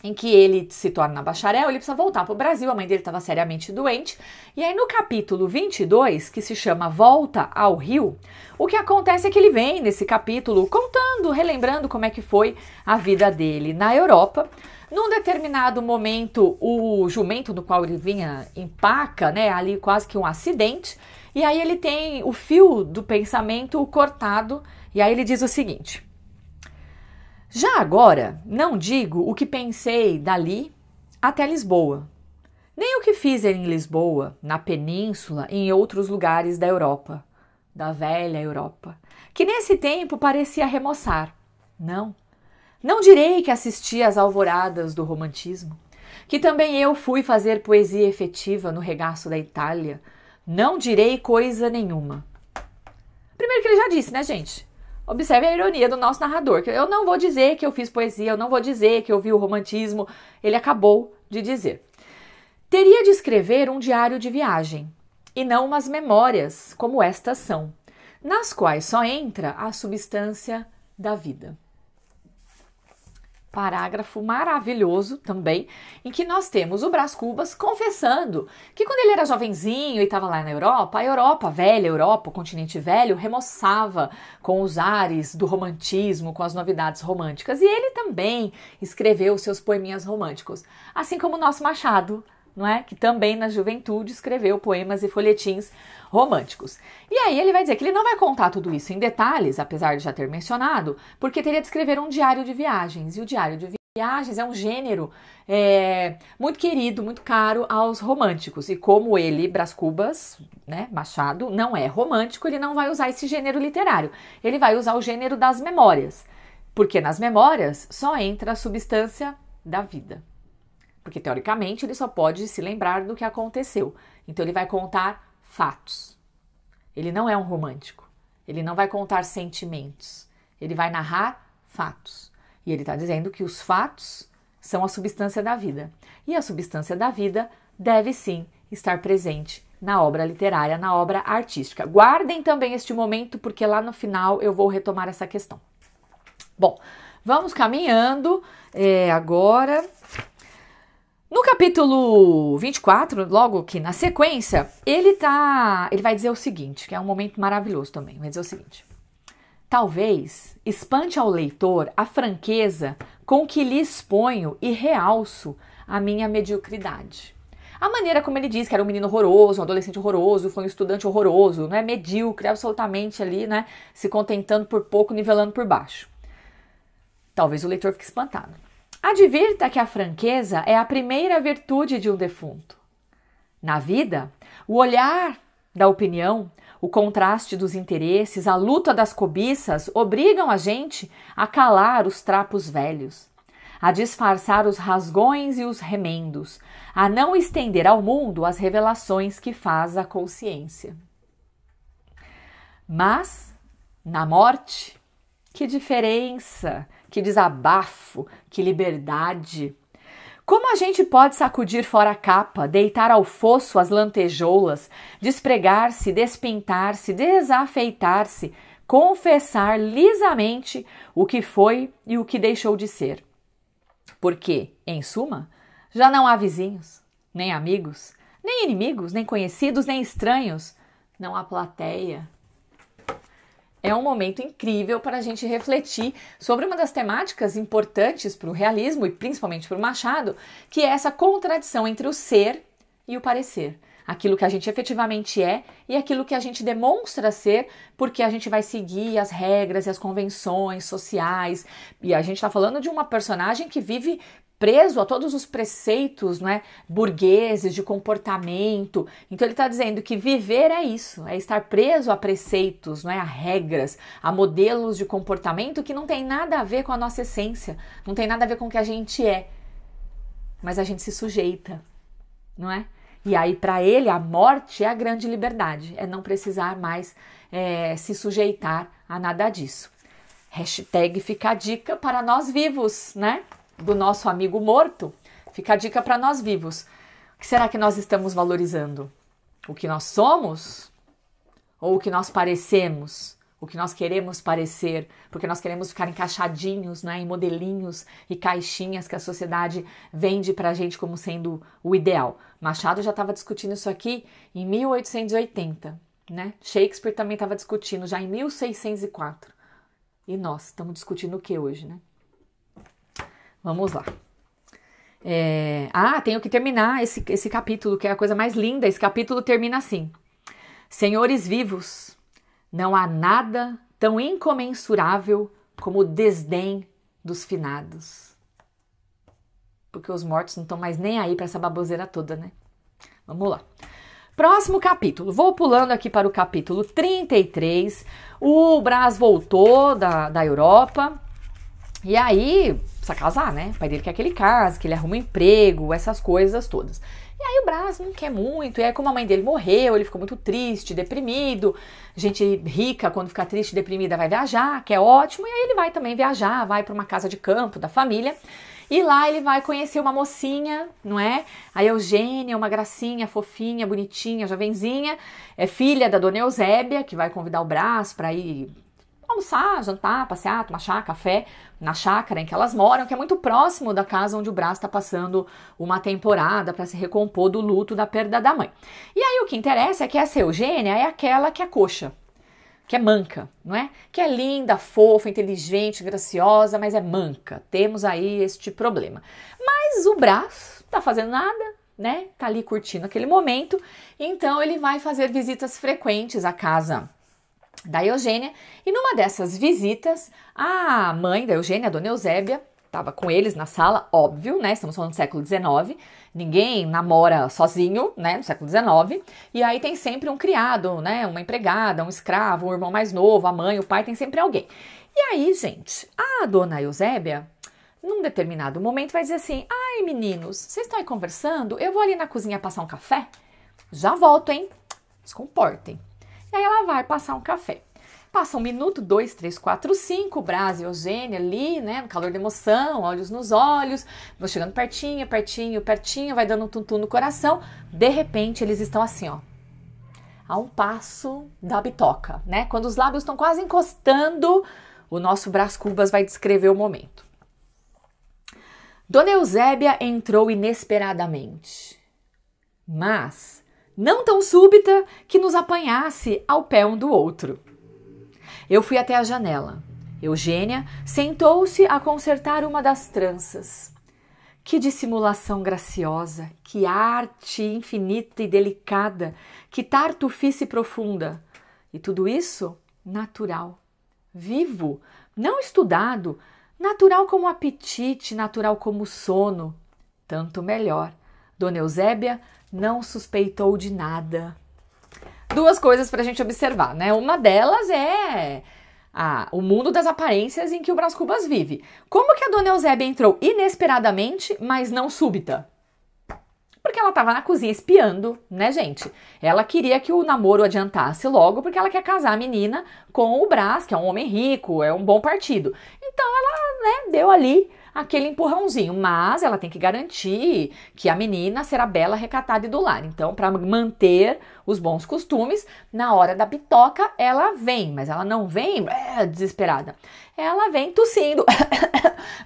em que ele se torna bacharel, ele precisa voltar para o Brasil, a mãe dele estava seriamente doente, e aí no capítulo 22, que se chama Volta ao Rio, o que acontece é que ele vem nesse capítulo contando, relembrando como é que foi a vida dele na Europa. Num determinado momento, o jumento no qual ele vinha empaca, né, ali quase que um acidente, e aí ele tem o fio do pensamento cortado, e aí ele diz o seguinte: já agora, não digo o que pensei dali até Lisboa, nem o que fiz em Lisboa, na península e em outros lugares da Europa, da velha Europa, que nesse tempo parecia remoçar. Não direi que assisti às alvoradas do romantismo, que também eu fui fazer poesia efetiva no regaço da Itália. Não direi coisa nenhuma. Primeiro que ele já disse, né, gente? Observe a ironia do nosso narrador, que eu não vou dizer que eu fiz poesia, eu não vou dizer que eu vi o romantismo, ele acabou de dizer. Teria de escrever um diário de viagem, e não umas memórias como estas são, nas quais só entra a substância da vida. Parágrafo maravilhoso também, em que nós temos o Brás Cubas confessando que quando ele era jovenzinho e estava lá na Europa, a Europa, a velha Europa, o continente velho, remoçava com os ares do romantismo, com as novidades românticas. E ele também escreveu seus poeminhas românticos, assim como o nosso Machado, não é? Que também na juventude escreveu poemas e folhetins românticos. E aí ele vai dizer que ele não vai contar tudo isso em detalhes, apesar de já ter mencionado, porque teria de escrever um diário de viagens. E o diário de viagens é um gênero muito querido, muito caro aos românticos. E como ele, Brás Cubas, né, Machado, não é romântico, ele não vai usar esse gênero literário. Ele vai usar o gênero das memórias, porque nas memórias só entra a substância da vida. Porque, teoricamente, ele só pode se lembrar do que aconteceu. Então, ele vai contar fatos. Ele não é um romântico. Ele não vai contar sentimentos. Ele vai narrar fatos. E ele está dizendo que os fatos são a substância da vida. E a substância da vida deve, sim, estar presente na obra literária, na obra artística. Guardem também este momento, porque lá no final eu vou retomar essa questão. Bom, vamos caminhando agora. No capítulo 24, logo que na sequência, ele vai dizer o seguinte, que é um momento maravilhoso também. Vai dizer o seguinte: talvez espante ao leitor a franqueza com que lhe exponho e realço a minha mediocridade. A maneira como ele diz que era um menino horroroso, um adolescente horroroso, foi um estudante horroroso, não é medíocre, absolutamente ali, né, se contentando por pouco, nivelando por baixo. Talvez o leitor fique espantado. Advirta que a franqueza é a primeira virtude de um defunto. Na vida, o olhar da opinião, o contraste dos interesses, a luta das cobiças obrigam a gente a calar os trapos velhos, a disfarçar os rasgões e os remendos, a não estender ao mundo as revelações que faz a consciência. Mas, na morte, que diferença, que desabafo, que liberdade! Como a gente pode sacudir fora a capa, deitar ao fosso as lantejoulas, despregar-se, despintar-se, desafeitar-se, confessar lisamente o que foi e o que deixou de ser? Porque, em suma, já não há vizinhos, nem amigos, nem inimigos, nem conhecidos, nem estranhos. Não há plateia. É um momento incrível para a gente refletir sobre uma das temáticas importantes para o realismo e principalmente para o Machado, que é essa contradição entre o ser e o parecer. Aquilo que a gente efetivamente é e aquilo que a gente demonstra ser, porque a gente vai seguir as regras e as convenções sociais. E a gente está falando de uma personagem que vive preso a todos os preceitos, não é, burgueses de comportamento. Então ele está dizendo que viver é isso, é estar preso a preceitos, não é, a regras, a modelos de comportamento que não tem nada a ver com a nossa essência, não tem nada a ver com o que a gente é, mas a gente se sujeita, não é? E aí para ele a morte é a grande liberdade, é não precisar mais se sujeitar a nada disso. Hashtag fica a dica para nós vivos, né? Do nosso amigo morto, fica a dica para nós vivos. O que será que nós estamos valorizando? O que nós somos? Ou o que nós parecemos? O que nós queremos parecer? Porque nós queremos ficar encaixadinhos, né, em modelinhos e caixinhas que a sociedade vende pra gente como sendo o ideal. Machado já estava discutindo isso aqui em 1880, né? Shakespeare também estava discutindo já em 1604. E nós estamos discutindo o que hoje, né? Vamos lá. Tenho que terminar esse capítulo, que é a coisa mais linda. Esse capítulo termina assim: senhores vivos, não há nada tão incomensurável como o desdém dos finados. Porque os mortos não estão mais nem aí para essa baboseira toda, né? Vamos lá. Próximo capítulo. Vou pulando aqui para o capítulo 33. O Brás voltou da Europa. E aí, precisa casar, né? O pai dele quer que ele case, que ele arruma um emprego, essas coisas todas. E aí o Brás não quer muito, e aí como a mãe dele morreu, ele ficou muito triste, deprimido. Gente rica, quando fica triste e deprimida, vai viajar, que é ótimo. E aí ele vai também viajar, vai para uma casa de campo da família. E lá ele vai conhecer uma mocinha, não é? A Eugênia, uma gracinha, fofinha, bonitinha, jovenzinha. É filha da dona Eusébia, que vai convidar o Brás para ir almoçar, jantar, passear, tomar chá, café na chácara em que elas moram, que é muito próximo da casa onde o Brás está passando uma temporada para se recompor do luto da perda da mãe. E aí o que interessa é que essa Eugênia é aquela que é coxa, que é manca, não é? Que é linda, fofa, inteligente, graciosa, mas é manca. Temos aí este problema. Mas o Brás tá fazendo nada, né? Tá ali curtindo aquele momento, então ele vai fazer visitas frequentes à casa da Eugênia, e numa dessas visitas, a mãe da Eugênia, a dona Eusébia, estava com eles na sala, óbvio, né? Estamos falando do século XIX, ninguém namora sozinho, né? No século XIX, e aí tem sempre um criado, né? Uma empregada, um escravo, um irmão mais novo, a mãe, o pai, tem sempre alguém. E aí, gente, a dona Eusébia, num determinado momento, vai dizer assim: Ai, meninos, vocês estão aí conversando? Eu vou ali na cozinha passar um café? Já volto, hein? Se comportem. E aí ela vai passar um café. Passa 1 minuto, 2, 3, 4, 5, Brás e Eugênia ali, né, no calor da emoção, olhos nos olhos, vão chegando pertinho, pertinho, pertinho, vai dando um tum-tum no coração. De repente, eles estão assim, ó, a um passo da bitoca, né? Quando os lábios estão quase encostando, o nosso Brás Cubas vai descrever o momento. Dona Eusébia entrou inesperadamente, mas não tão súbita que nos apanhasse ao pé um do outro. Eu fui até a janela. Eugênia sentou-se a consertar uma das tranças. Que dissimulação graciosa, que arte infinita e delicada, que tartufice profunda. E tudo isso natural, vivo, não estudado, natural como o apetite, natural como o sono. Tanto melhor. Dona Eusébia não suspeitou de nada. 2 coisas para a gente observar, né? Uma delas é o mundo das aparências em que o Brás Cubas vive. Como que a Dona Eusébia entrou inesperadamente, mas não súbita? Porque ela estava na cozinha espiando, né, gente? Ela queria que o namoro adiantasse logo, porque ela quer casar a menina com o Brás, que é um homem rico, é um bom partido. Então ela, né, deu ali aquele empurrãozinho, mas ela tem que garantir que a menina será bela, recatada e do lar. Então, para manter os bons costumes, na hora da bitoca, ela vem, mas ela não vem desesperada. Ela vem tossindo,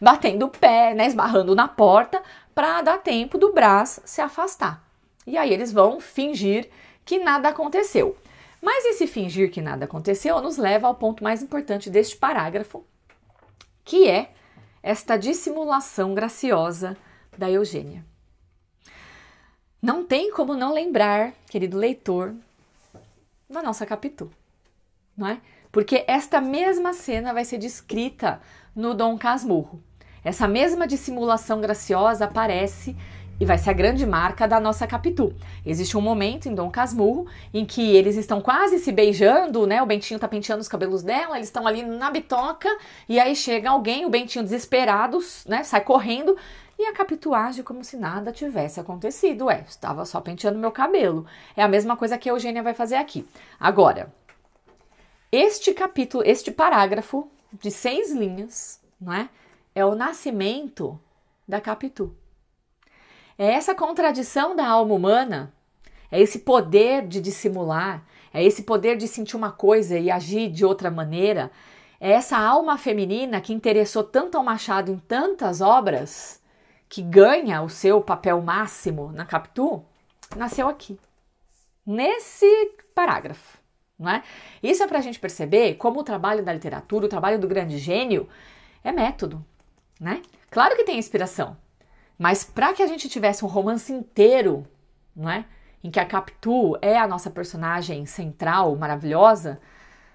batendo o pé, né, esbarrando na porta, para dar tempo do Brás se afastar. E aí eles vão fingir que nada aconteceu. Mas esse fingir que nada aconteceu nos leva ao ponto mais importante deste parágrafo, que é esta dissimulação graciosa da Eugênia. Não tem como não lembrar, querido leitor, da nossa Capitu, não é? Porque esta mesma cena vai ser descrita no Dom Casmurro. Essa mesma dissimulação graciosa aparece e vai ser a grande marca da nossa Capitu. Existe um momento em Dom Casmurro em que eles estão quase se beijando, né? O Bentinho tá penteando os cabelos dela, eles estão ali na bitoca e aí chega alguém, o Bentinho desesperado, né? Sai correndo e a Capitu age como se nada tivesse acontecido. Estava só penteando meu cabelo. É a mesma coisa que a Eugênia vai fazer aqui. Agora, este capítulo, este parágrafo de 6 linhas, não é? É o nascimento da Capitu. É essa contradição da alma humana, é esse poder de dissimular, é esse poder de sentir uma coisa e agir de outra maneira, é essa alma feminina que interessou tanto ao Machado em tantas obras, que ganha o seu papel máximo na Capitu, nasceu aqui, nesse parágrafo, não é? Isso é para a gente perceber como o trabalho da literatura, o trabalho do grande gênio, é método, né? Claro que tem inspiração, mas para que a gente tivesse um romance inteiro, não é? Em que a Capitu é a nossa personagem central, maravilhosa,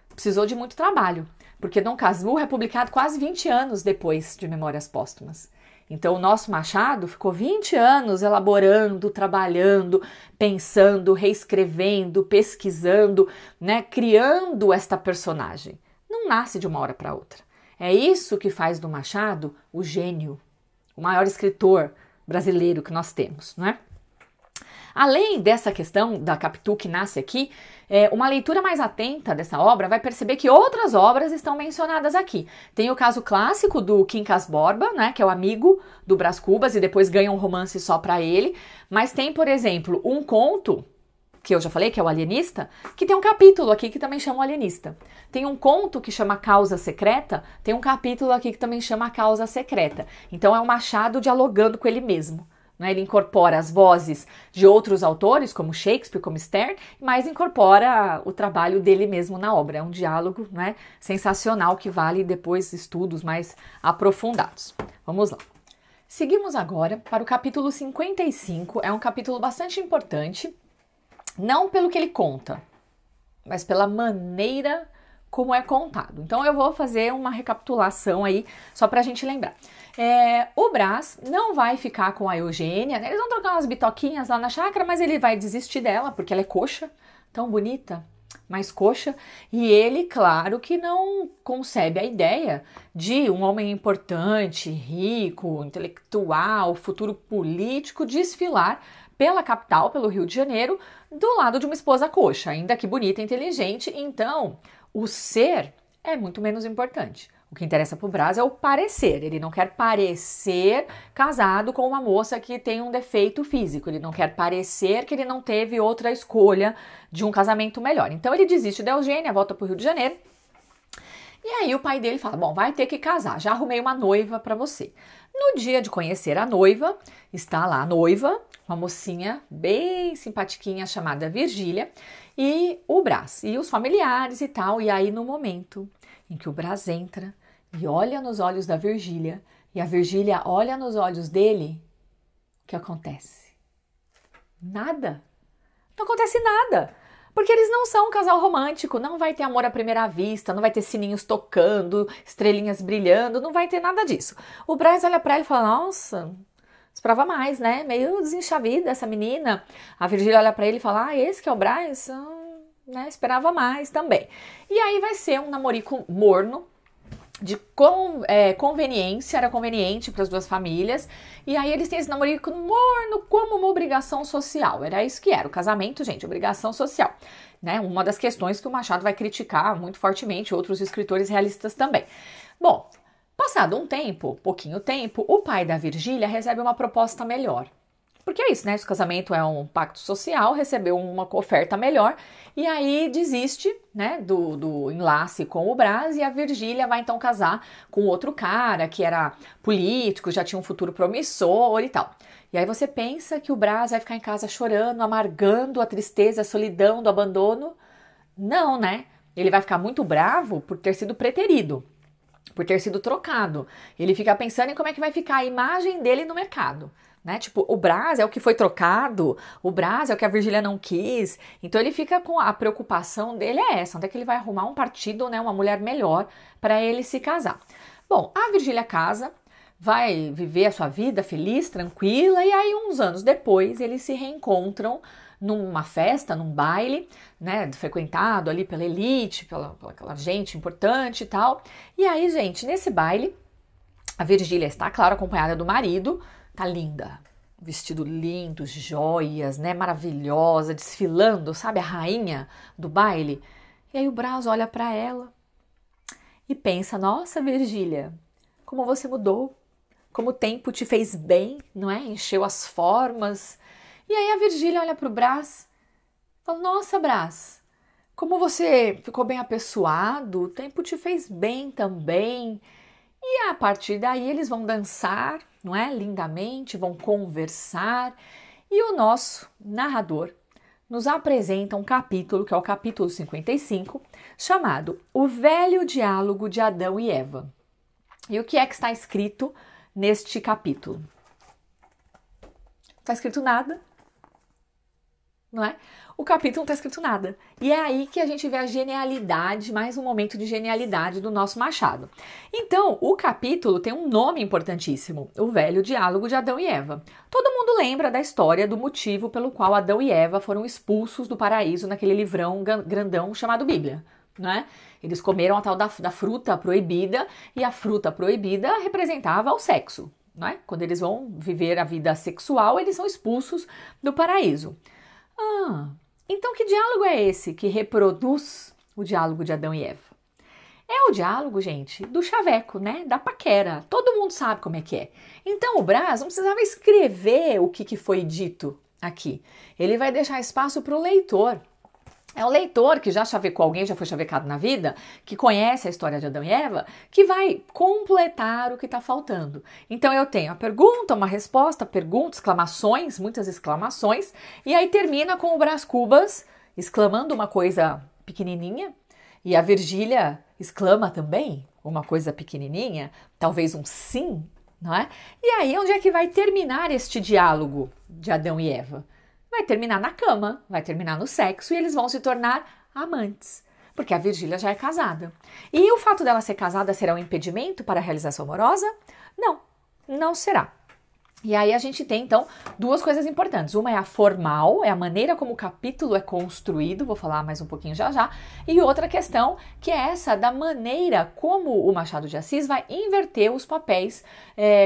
precisou de muito trabalho, porque Dom Casmurro é publicado quase 20 anos depois de Memórias Póstumas. Então o nosso Machado ficou 20 anos elaborando, trabalhando, pensando, reescrevendo, pesquisando, né? Criando esta personagem. Não nasce de uma hora para outra. É isso que faz do Machado o gênio, o maior escritor brasileiro que nós temos, não é? Além dessa questão da Capitu que nasce aqui, uma leitura mais atenta dessa obra vai perceber que outras obras estão mencionadas aqui. Tem o caso clássico do Quincas Borba, né, que é o amigo do Brás Cubas e depois ganha um romance só para ele, mas tem, por exemplo, um conto que eu já falei, que é o Alienista, que tem um capítulo aqui que também chama o Alienista. Tem um conto que chama Causa Secreta, tem um capítulo aqui que também chama Causa Secreta. Então é o Machado dialogando com ele mesmo, né? Ele incorpora as vozes de outros autores, como Shakespeare, como Sterne, mas incorpora o trabalho dele mesmo na obra. É um diálogo, né, sensacional que vale depois estudos mais aprofundados. Vamos lá. Seguimos agora para o capítulo 55. É um capítulo bastante importante, não pelo que ele conta, mas pela maneira como é contado. Então eu vou fazer uma recapitulação aí, só pra gente lembrar. O Brás não vai ficar com a Eugênia, né? Eles vão trocar umas bitoquinhas lá na chácara, mas ele vai desistir dela, porque ela é coxa, tão bonita, mais coxa, e ele, claro, que não concebe a ideia de um homem importante, rico, intelectual, futuro político, desfilar pela capital, pelo Rio de Janeiro, do lado de uma esposa coxa, ainda que bonita e inteligente. Então, o ser é muito menos importante. O que interessa para o Brás é o parecer. Ele não quer parecer casado com uma moça que tem um defeito físico. Ele não quer parecer que ele não teve outra escolha de um casamento melhor. Então ele desiste da Eugênia, volta para o Rio de Janeiro. E aí o pai dele fala, bom, vai ter que casar. Já arrumei uma noiva para você. No dia de conhecer a noiva, está lá a noiva, uma mocinha bem simpatiquinha chamada Virgília, e o Brás, e os familiares e tal. E aí no momento em que o Brás entra e olha nos olhos da Virgília, e a Virgília olha nos olhos dele, o que acontece? Nada. Não acontece nada. Porque eles não são um casal romântico, não vai ter amor à primeira vista, não vai ter sininhos tocando, estrelinhas brilhando, não vai ter nada disso. O Brás olha pra ela e fala, nossa, esperava mais, né? Meio desenchavida essa menina. A Virgília olha pra ele e fala, esse que é o Brás? Né? Esperava mais também. E aí vai ser um namorico morno, de conveniência, era conveniente para as duas famílias, e aí eles têm esse namorico morno como uma obrigação social, era isso que era, o casamento, gente, obrigação social, né, uma das questões que o Machado vai criticar muito fortemente, outros escritores realistas também. Bom, passado um tempo, pouquinho tempo, o pai da Virgília recebe uma proposta melhor. Porque é isso, né? Se o casamento é um pacto social, recebeu uma oferta melhor e aí desiste, né, do enlace com o Brás, e a Virgília vai então casar com outro cara que era político, já tinha um futuro promissor e tal. E aí você pensa que o Brás vai ficar em casa chorando, amargando a tristeza, a solidão do abandono. Não, né? Ele vai ficar muito bravo por ter sido preterido, por ter sido trocado. Ele fica pensando em como é que vai ficar a imagem dele no mercado. Né? Tipo, o Brás é o que foi trocado, o Brás é o que a Virgília não quis, então ele fica com a preocupação dele é essa, onde é que ele vai arrumar um partido, né, uma mulher melhor para ele se casar. Bom, a Virgília casa, vai viver a sua vida feliz, tranquila, e aí uns anos depois eles se reencontram numa festa, num baile, né, frequentado ali pela elite, pela aquela gente importante e tal, e aí, gente, nesse baile, a Virgília está, claro, acompanhada do marido. Tá linda, vestido lindo, joias, né, maravilhosa, desfilando, sabe, a rainha do baile. E aí o Brás olha para ela e pensa, nossa, Virgília, como você mudou, como o tempo te fez bem, não é? Encheu as formas. E aí a Virgília olha pro Brás e fala, nossa, Brás, como você ficou bem apessoado, o tempo te fez bem também. E a partir daí eles vão dançar, não é? Lindamente, vão conversar. E o nosso narrador nos apresenta um capítulo, que é o capítulo 55, chamado O Velho Diálogo de Adão e Eva. E o que é que está escrito neste capítulo? Não está escrito nada, não é? O capítulo não está escrito nada. E é aí que a gente vê a genialidade, mais um momento de genialidade do nosso Machado. Então, o capítulo tem um nome importantíssimo, O Velho Diálogo de Adão e Eva. Todo mundo lembra da história do motivo pelo qual Adão e Eva foram expulsos do paraíso naquele livrão grandão chamado Bíblia, né? Eles comeram a tal da fruta proibida, e a fruta proibida representava o sexo, né? Quando eles vão viver a vida sexual, eles são expulsos do paraíso. Então que diálogo é esse que reproduz o diálogo de Adão e Eva? É o diálogo, gente, do chaveco, né? Da paquera. Todo mundo sabe como é que é. Então o Brás não precisava escrever o que foi dito aqui. Ele vai deixar espaço para o leitor. É o leitor que já chavecou alguém, já foi chavecado na vida, que conhece a história de Adão e Eva, que vai completar o que está faltando. Então eu tenho a pergunta, uma resposta, pergunta, exclamações, muitas exclamações, e aí termina com o Brás Cubas exclamando uma coisa pequenininha, e a Virgília exclama também uma coisa pequenininha, talvez um sim, não é? E aí onde é que vai terminar este diálogo de Adão e Eva? Vai terminar na cama, vai terminar no sexo, e eles vão se tornar amantes, porque a Virgília já é casada. E o fato dela ser casada será um impedimento para a realização amorosa? Não, não será. E aí a gente tem, então, duas coisas importantes. Uma é a formal, é a maneira como o capítulo é construído, vou falar mais um pouquinho já já. E outra questão, que é essa da maneira como o Machado de Assis vai inverter os papéis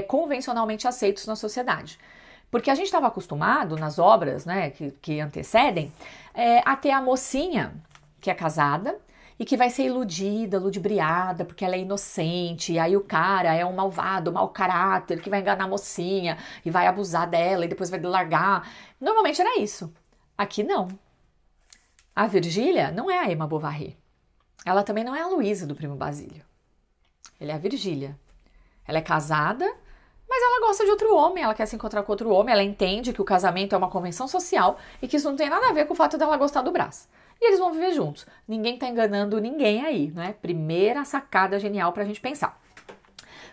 convencionalmente aceitos na sociedade. Porque a gente estava acostumado nas obras, né, que antecedem, a ter a mocinha que é casada, e que vai ser iludida, ludibriada, porque ela é inocente, e aí o cara é um malvado, um mau caráter, que vai enganar a mocinha, e vai abusar dela, e depois vai largar. Normalmente era isso. Aqui não. A Virgília não é a Emma Bovary. Ela também não é a Luísa do Primo Basílio. Ela é a Virgília. Ela é casada, mas ela gosta de outro homem, ela quer se encontrar com outro homem, ela entende que o casamento é uma convenção social e que isso não tem nada a ver com o fato dela gostar do Brás. E eles vão viver juntos. Ninguém tá enganando ninguém aí, né? Primeira sacada genial pra gente pensar.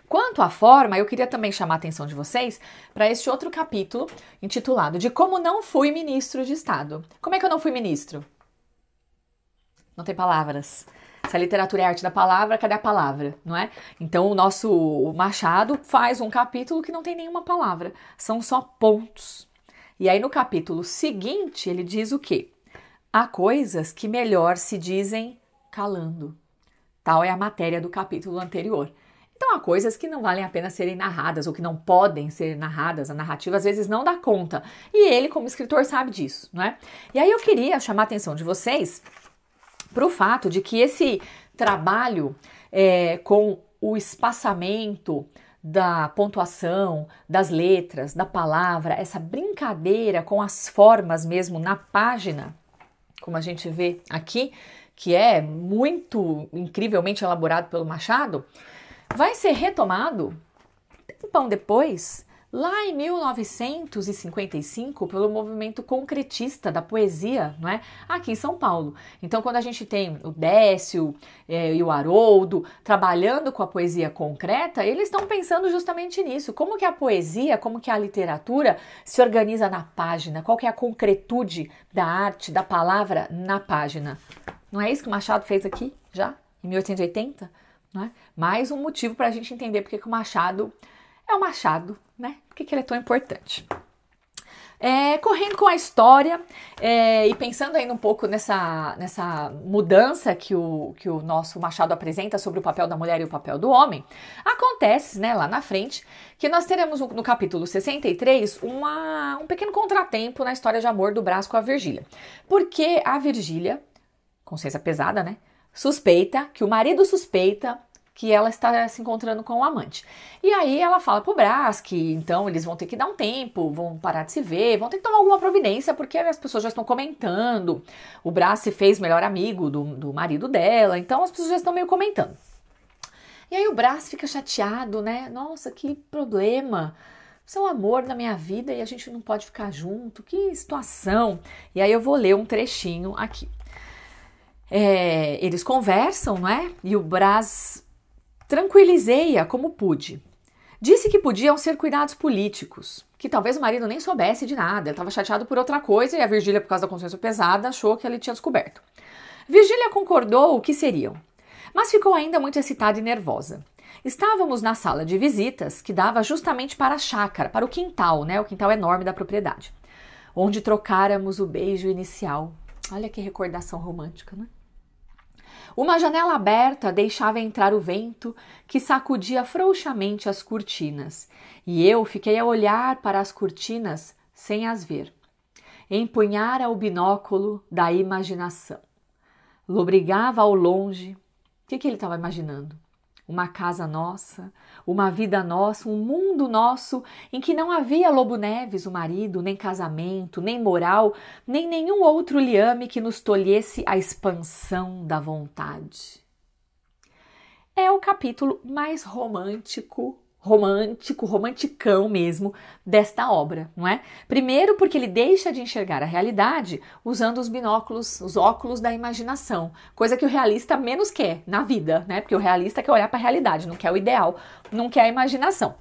Quanto à forma, eu queria também chamar a atenção de vocês para este outro capítulo intitulado De Como Não Fui Ministro de Estado. Como é que eu não fui ministro? Não tem palavras. Se a literatura é a arte da palavra, cadê a palavra, não é? Então o Machado faz um capítulo que não tem nenhuma palavra, são só pontos. E aí no capítulo seguinte ele diz o quê? Há coisas que melhor se dizem calando. Tal é a matéria do capítulo anterior. Então há coisas que não valem a pena serem narradas ou que não podem ser narradas. A narrativa às vezes não dá conta. E ele, como escritor, sabe disso, não é? E aí eu queria chamar a atenção de vocês para o fato de que esse trabalho com o espaçamento da pontuação, das letras, da palavra, essa brincadeira com as formas mesmo na página, como a gente vê aqui, que é muito incrivelmente elaborado pelo Machado, vai ser retomado um tempão depois, lá em 1955, pelo movimento concretista da poesia, não é? Aqui em São Paulo. Então, quando a gente tem o Décio e o Haroldo trabalhando com a poesia concreta, eles estão pensando justamente nisso. Como que a poesia, como que a literatura se organiza na página? Qual que é a concretude da arte, da palavra na página? Não é isso que o Machado fez aqui, já, em 1880? Não é? Mais um motivo para a gente entender porque que o Machado é o Machado, né? Por que ele é tão importante? Correndo com a história e pensando ainda um pouco nessa mudança que o nosso Machado apresenta sobre o papel da mulher e o papel do homem, acontece, né, lá na frente, que nós teremos no capítulo 63 um pequeno contratempo na história de amor do Brás com a Virgília. Porque a Virgília, consciência pesada, né, o marido suspeita que ela está se encontrando com o amante. E aí ela fala pro Brás que então eles vão ter que dar um tempo, vão parar de se ver, vão ter que tomar alguma providência, porque as pessoas já estão comentando. O Brás se fez melhor amigo do marido dela, então as pessoas já estão meio comentando. E aí o Brás fica chateado, né? Nossa, que problema. Você é o amor da minha vida e a gente não pode ficar junto, que situação. E aí eu vou ler um trechinho aqui. Eles conversam, não é? E o Brás tranquilizei-a como pude. Disse que podiam ser cuidados políticos, que talvez o marido nem soubesse de nada, ele estava chateado por outra coisa e a Virgília, por causa da consciência pesada, achou que ele tinha descoberto. Virgília concordou o que seriam, mas ficou ainda muito excitada e nervosa. Estávamos na sala de visitas, que dava justamente para a chácara, para o quintal, né? O quintal enorme da propriedade, onde trocáramos o beijo inicial. Olha que recordação romântica, né? Uma janela aberta deixava entrar o vento que sacudia frouxamente as cortinas, e eu fiquei a olhar para as cortinas sem as ver. Empunhara o binóculo da imaginação. Lobrigava ao longe. O que ele estava imaginando? Uma casa nossa, uma vida nossa, um mundo nosso em que não havia Lobo Neves, o marido, nem casamento, nem moral, nem nenhum outro liame que nos tolhesse a expansão da vontade. É o capítulo mais romanticão mesmo desta obra, não é? Primeiro porque ele deixa de enxergar a realidade usando os óculos da imaginação, coisa que o realista menos quer na vida, né? Porque o realista quer olhar para a realidade, não quer o ideal, não quer a imaginação.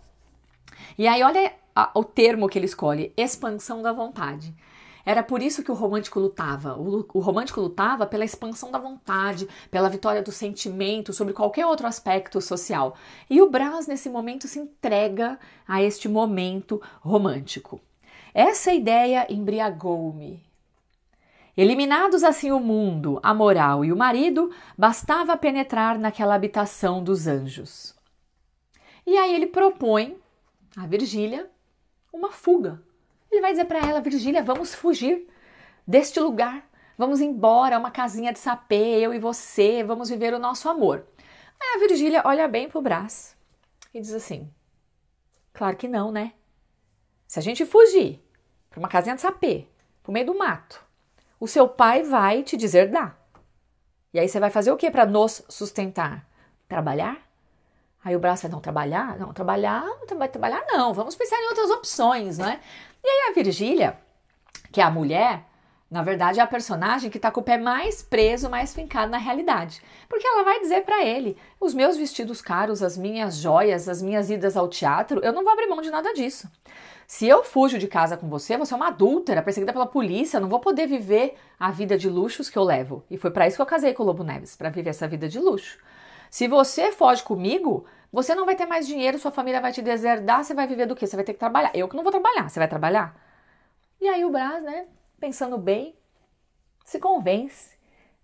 E aí olha o termo que ele escolhe, expansão da vontade. Era por isso que o romântico lutava. O romântico lutava pela expansão da vontade, pela vitória do sentimento sobre qualquer outro aspecto social. E o Brás, nesse momento, se entrega a este momento romântico. Essa ideia embriagou-me. Eliminados assim o mundo, a moral e o marido, bastava penetrar naquela habitação dos anjos. E aí ele propõe a Virgília uma fuga. Ele vai dizer para ela: Virgília, vamos fugir deste lugar, vamos embora, uma casinha de sapê, eu e você, vamos viver o nosso amor. Aí a Virgília olha bem pro Brás e diz assim: claro que não, né? Se a gente fugir para uma casinha de sapê, pro meio do mato, o seu pai vai te deserdar. E aí você vai fazer o que para nos sustentar? Trabalhar? Aí o Brás vai: não, trabalhar? Não, trabalhar não, vamos pensar em outras opções, né? E aí a Virgília, que é a mulher, na verdade é a personagem que tá com o pé mais preso, mais fincado na realidade. Porque ela vai dizer para ele: os meus vestidos caros, as minhas joias, as minhas idas ao teatro, eu não vou abrir mão de nada disso. Se eu fujo de casa com você, você é uma adúltera, perseguida pela polícia, eu não vou poder viver a vida de luxos que eu levo. E foi para isso que eu casei com o Lobo Neves, para viver essa vida de luxo. Se você foge comigo, você não vai ter mais dinheiro, sua família vai te deserdar, você vai viver do quê? Você vai ter que trabalhar. Eu que não vou trabalhar, você vai trabalhar? E aí o Brás, né, pensando bem, se convence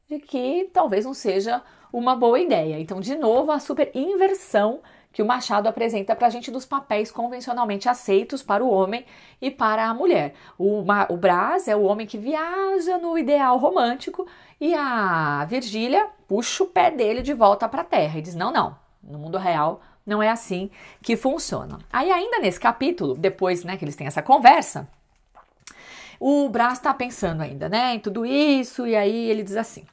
de que talvez não seja uma boa ideia. Então, de novo, a super inversão que o Machado apresenta para a gente dos papéis convencionalmente aceitos para o homem e para a mulher. O Brás é o homem que viaja no ideal romântico e a Virgília puxa o pé dele de volta para a terra e diz: não, no mundo real não é assim que funciona. Aí ainda nesse capítulo, depois, né, que eles têm essa conversa, o Brás está pensando ainda, né, em tudo isso, e aí ele diz assim: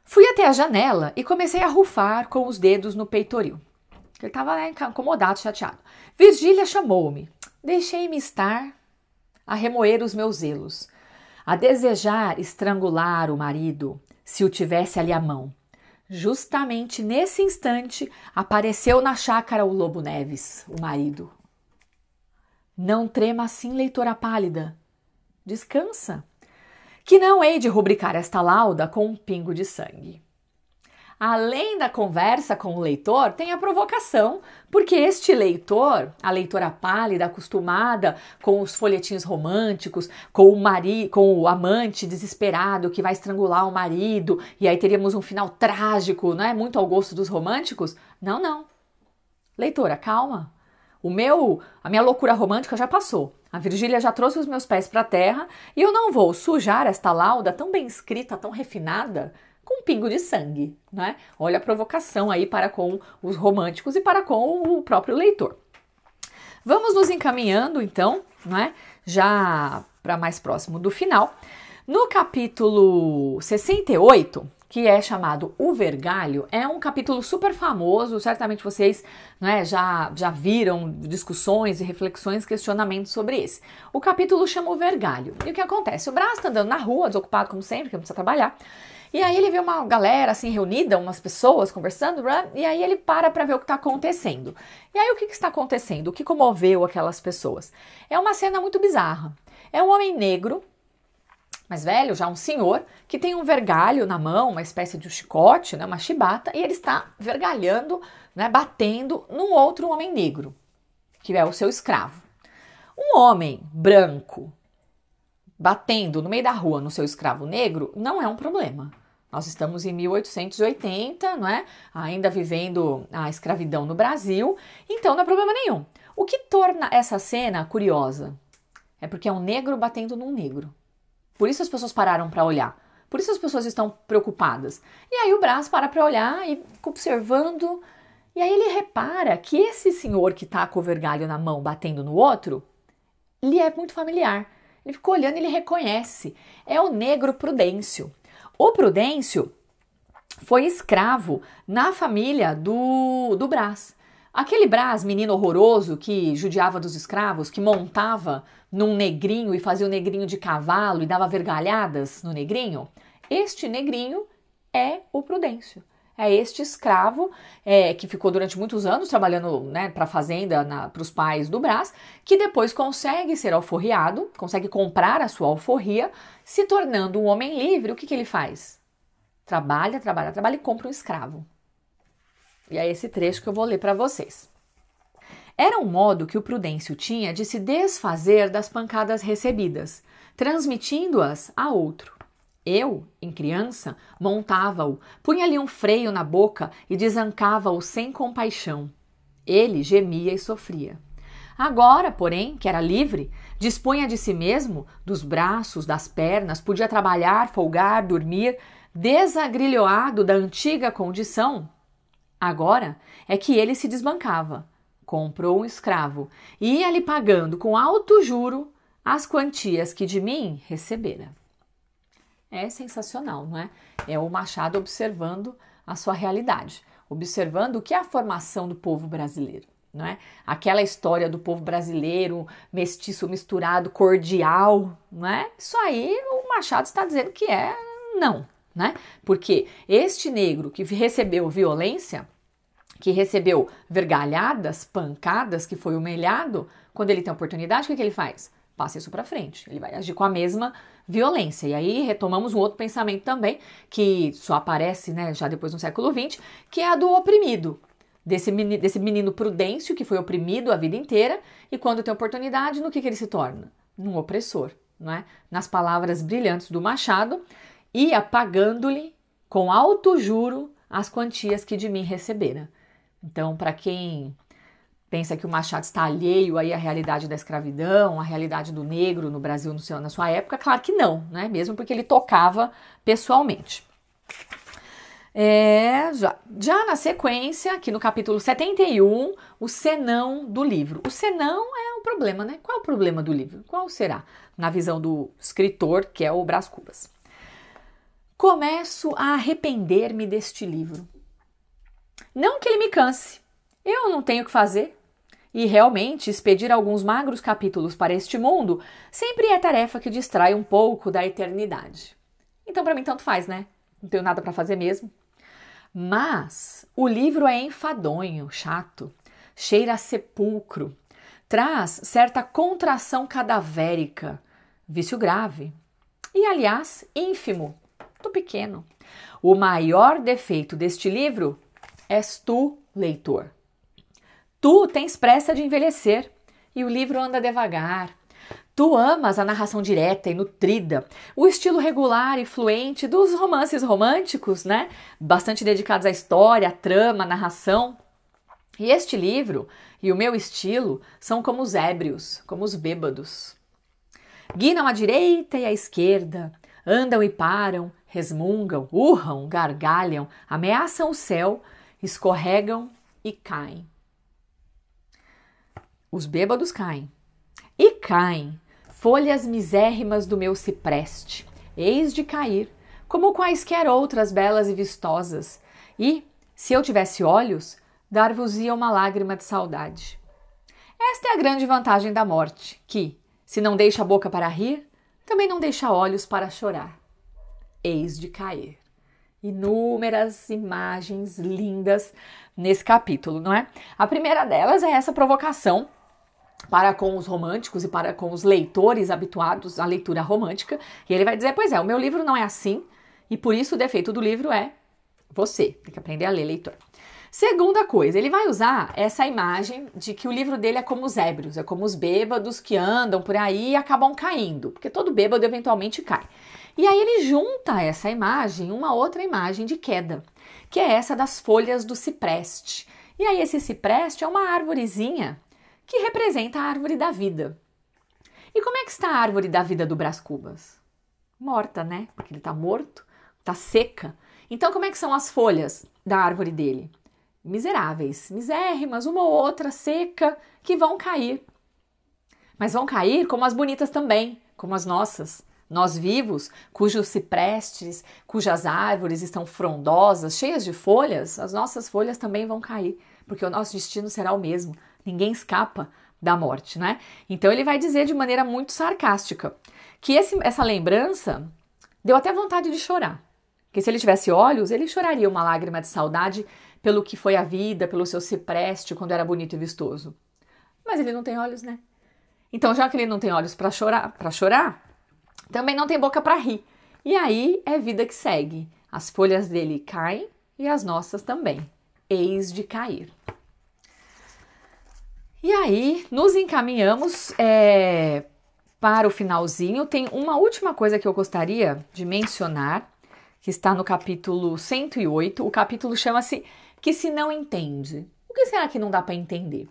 fui até a janela e comecei a rufar com os dedos no peitoril. Ele estava, né, incomodado, chateado. Virgília chamou-me. Deixei-me estar a remoer os meus zelos, a desejar estrangular o marido, se o tivesse ali à mão. Justamente nesse instante apareceu na chácara o Lobo Neves, o marido. Não trema assim, leitora pálida. Descansa, que não hei de rubricar esta lauda com um pingo de sangue. Além da conversa com o leitor, tem a provocação, porque este leitor, a leitora pálida, acostumada com os folhetins românticos, com o amante desesperado que vai estrangular o marido, e aí teríamos um final trágico, não é? Muito ao gosto dos românticos. Não. Leitora, calma. A minha loucura romântica já passou. A Virgília já trouxe os meus pés para a terra e eu não vou sujar esta lauda tão bem escrita, tão refinada, com um pingo de sangue, né? Olha a provocação aí para com os românticos e para com o próprio leitor. Vamos nos encaminhando, então, né? Já para mais próximo do final. No capítulo 68, que é chamado O Vergalho, é um capítulo super famoso, certamente vocês, né, já viram discussões e reflexões, questionamentos sobre esse. O capítulo chama O Vergalho. E o que acontece? O Brás está andando na rua, desocupado como sempre, porque não precisa trabalhar. E aí ele vê uma galera assim reunida, umas pessoas conversando, e aí ele para ver o que está acontecendo. E aí o que está acontecendo? O que comoveu aquelas pessoas? É uma cena muito bizarra. É um homem negro, mais velho, já um senhor, que tem um vergalho na mão, uma espécie de um chicote, né, uma chibata, e ele está vergalhando, né, batendo num outro homem negro, que é o seu escravo. Um homem branco batendo no meio da rua no seu escravo negro não é um problema. Nós estamos em 1880, não é? Ainda vivendo a escravidão no Brasil, então não é problema nenhum. O que torna essa cena curiosa é porque é um negro batendo num negro. Por isso as pessoas pararam para olhar. Por isso as pessoas estão preocupadas. E aí o Brás para olhar e observando. E aí ele repara que esse senhor que está com o vergalho na mão batendo no outro, lhe é muito familiar. Ele ficou olhando e ele reconhece. É o negro Prudêncio. O Prudêncio foi escravo na família do Brás. Aquele Brás, menino horroroso que judiava dos escravos, que montava num negrinho e fazia o negrinho de cavalo e dava vergalhadas no negrinho, este negrinho é o Prudêncio. é este escravo que ficou durante muitos anos trabalhando, né, para a fazenda, para os pais do Brás, que depois consegue ser alforriado, consegue comprar a sua alforria, se tornando um homem livre. O que ele faz? Trabalha e compra um escravo. E é esse trecho que eu vou ler para vocês. Era um modo que o Prudêncio tinha de se desfazer das pancadas recebidas, transmitindo-as a outro. Eu, em criança, montava-o, punha-lhe um freio na boca e desancava-o sem compaixão. Ele gemia e sofria. Agora, porém, que era livre, dispunha de si mesmo, dos braços, das pernas, podia trabalhar, folgar, dormir, desagrilhoado da antiga condição. Agora é que ele se desbancava, comprou um escravo e ia-lhe pagando com alto juro as quantias que de mim recebera. É sensacional, não é? É o Machado observando a sua realidade, observando o que é a formação do povo brasileiro, não é? Aquela história do povo brasileiro, mestiço, misturado, cordial, não é? Isso aí o Machado está dizendo que não, né? Porque este negro que recebeu violência, que recebeu vergalhadas, pancadas, que foi humilhado, quando ele tem oportunidade, o que ele faz? Passa isso para frente, ele vai agir com a mesma violência. E aí retomamos um outro pensamento também, que só aparece, né, já depois no século XX, que é a do oprimido, desse menino Prudêncio, que foi oprimido a vida inteira, e quando tem oportunidade, no que ele se torna? Um opressor, não é? Nas palavras brilhantes do Machado, ia pagando-lhe com alto juro as quantias que de mim recebera. Então, para quem pensa que o Machado está alheio aí à realidade da escravidão, à realidade do negro no Brasil na sua época, claro que não, né? Mesmo porque ele tocava pessoalmente. Já na sequência, aqui no capítulo 71, o senão do livro. O senão é um problema, né? Qual é o problema do livro? Qual será? Na visão do escritor, que é o Brás Cubas. Começo a arrepender-me deste livro. Não que ele me canse, eu não tenho o que fazer. E realmente, expedir alguns magros capítulos para este mundo sempre é tarefa que distrai um pouco da eternidade. Então, para mim, tanto faz, né? Não tenho nada para fazer mesmo. Mas o livro é enfadonho, chato, cheira a sepulcro, traz certa contração cadavérica, vício grave e, aliás, ínfimo, muito pequeno. O maior defeito deste livro és tu, leitor. Tu tens pressa de envelhecer e o livro anda devagar. Tu amas a narração direta e nutrida, o estilo regular e fluente dos romances românticos, né? Bastante dedicados à história, à trama, à narração. E este livro e o meu estilo são como os ébrios, como os bêbados. Guinam à direita e à esquerda, andam e param, resmungam, urram, gargalham, ameaçam o céu, escorregam e caem. Os bêbados caem. E caem folhas misérrimas do meu cipreste, eis de cair, como quaisquer outras belas e vistosas, e, se eu tivesse olhos, dar-vos-ia uma lágrima de saudade. Esta é a grande vantagem da morte, que, se não deixa a boca para rir, também não deixa olhos para chorar. Eis de cair. Inúmeras imagens lindas nesse capítulo, não é? A primeira delas é essa provocação para com os românticos e para com os leitores habituados à leitura romântica. E ele vai dizer, pois é, o meu livro não é assim, e por isso o defeito do livro é você. Tem que aprender a ler, leitor. Segunda coisa, ele vai usar essa imagem de que o livro dele é como os ébrios, é como os bêbados que andam por aí e acabam caindo, porque todo bêbado eventualmente cai. E aí ele junta a essa imagem uma outra imagem de queda, que é essa das folhas do cipreste. E aí esse cipreste é uma árvorezinha que representa a árvore da vida. E como é que está a árvore da vida do Brás Cubas? Morta, né? Porque ele está morto, está seca. Então como é que são as folhas da árvore dele? Miseráveis, misérrimas, uma ou outra seca, que vão cair. Mas vão cair como as bonitas também, como as nossas. Nós vivos, cujos ciprestes, cujas árvores estão frondosas, cheias de folhas, as nossas folhas também vão cair, porque o nosso destino será o mesmo. Ninguém escapa da morte, né? Então ele vai dizer de maneira muito sarcástica que essa lembrança deu até vontade de chorar. Porque se ele tivesse olhos, ele choraria uma lágrima de saudade pelo que foi a vida, pelo seu cipreste quando era bonito e vistoso. Mas ele não tem olhos, né? Então, já que ele não tem olhos para chorar, também não tem boca para rir. E aí é vida que segue. As folhas dele caem e as nossas também. Eis de cair. E aí, nos encaminhamos para o finalzinho. Tem uma última coisa que eu gostaria de mencionar, que está no capítulo 108. O capítulo chama-se Que se não entende. O que será que não dá para entender?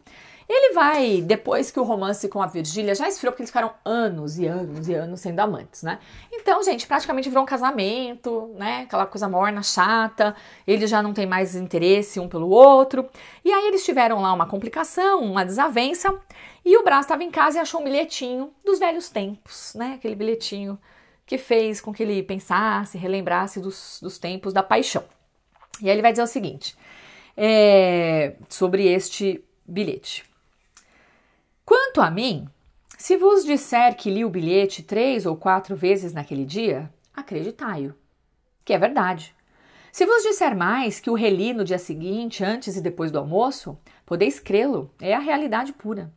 Ele vai, depois que o romance com a Virgília já esfriou, porque eles ficaram anos e anos e anos sendo amantes, né? Então, gente, praticamente virou um casamento, né? Aquela coisa morna, chata, eles já não têm mais interesse um pelo outro. E aí eles tiveram lá uma complicação, uma desavença, e o Brás estava em casa e achou um bilhetinho dos velhos tempos, né? Aquele bilhetinho que fez com que ele pensasse, relembrasse dos tempos da paixão. E aí ele vai dizer o seguinte, sobre este bilhete. Quanto a mim, se vos disser que li o bilhete 3 ou 4 vezes naquele dia, acreditai-o, que é verdade. Se vos disser mais que o reli no dia seguinte, antes e depois do almoço, podeis crê-lo, é a realidade pura.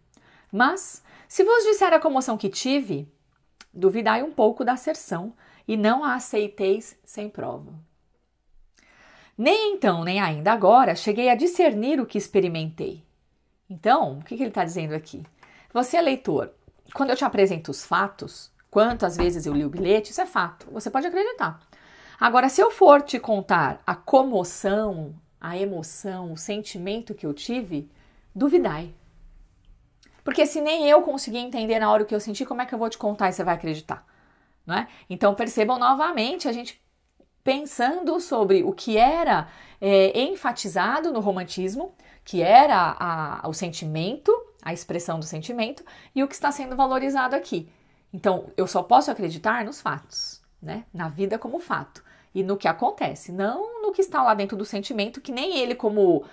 Mas, se vos disser a comoção que tive, duvidai um pouco da asserção e não a aceiteis sem prova. Nem então, nem ainda agora, cheguei a discernir o que experimentei. Então, o que ele está dizendo aqui? Você, leitor, quando eu te apresento os fatos, quantas vezes eu li o bilhete, isso é fato, você pode acreditar. Agora, se eu for te contar a comoção, a emoção, o sentimento que eu tive, duvidai. Porque se nem eu consegui entender na hora o que eu senti, como é que eu vou te contar e você vai acreditar? Não é? Então, percebam novamente a gente pensando sobre o que era enfatizado no romantismo, que era o sentimento, a expressão do sentimento, e o que está sendo valorizado aqui. Então, eu só posso acreditar nos fatos, né? Na vida como fato, e no que acontece, não no que está lá dentro do sentimento, que nem ele como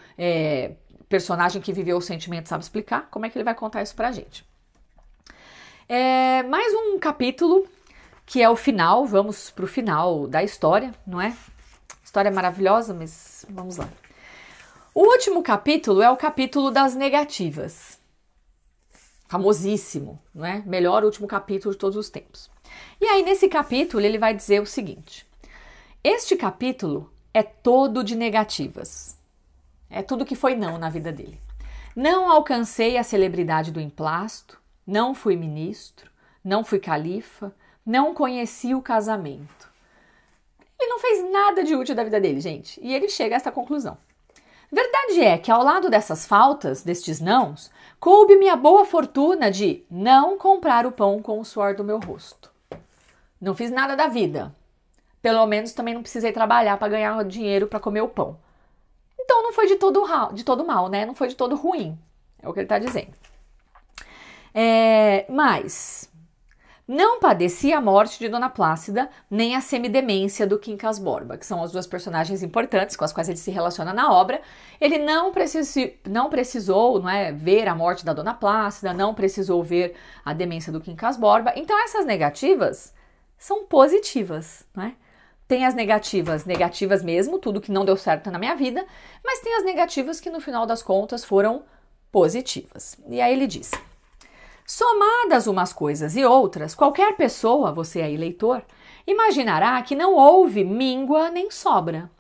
personagem que viveu o sentimento sabe explicar, como é que ele vai contar isso pra gente. Mais um capítulo, que é o final, vamos pro final da história, não é? História maravilhosa, mas vamos lá. O último capítulo é o capítulo das negativas. Famosíssimo, não é? Melhor último capítulo de todos os tempos. E aí, nesse capítulo, ele vai dizer o seguinte. Este capítulo é todo de negativas. É tudo que foi não na vida dele. Não alcancei a celebridade do emplasto, não fui ministro, não fui califa, não conheci o casamento. Ele não fez nada de útil da vida dele, gente. E ele chega a essa conclusão. Verdade é que ao lado dessas faltas, destes nãos, coube-me a boa fortuna de não comprar o pão com o suor do meu rosto. Não fiz nada da vida. Pelo menos também não precisei trabalhar para ganhar dinheiro para comer o pão. Então não foi de todo mal, né? Não foi de todo ruim. É o que ele está dizendo. Mas não padeci a morte de Dona Plácida, nem a semidemência do Quincas Borba, que são as duas personagens importantes com as quais ele se relaciona na obra. Ele não precisou, não é, ver a morte da Dona Plácida, não precisou ver a demência do Quincas Borba. Então essas negativas são positivas, não é? Tem as negativas mesmo, tudo que não deu certo na minha vida, mas tem as negativas que no final das contas foram positivas. E aí ele diz: somadas umas coisas e outras, qualquer pessoa, você aí leitor, imaginará que não houve míngua nem sobra,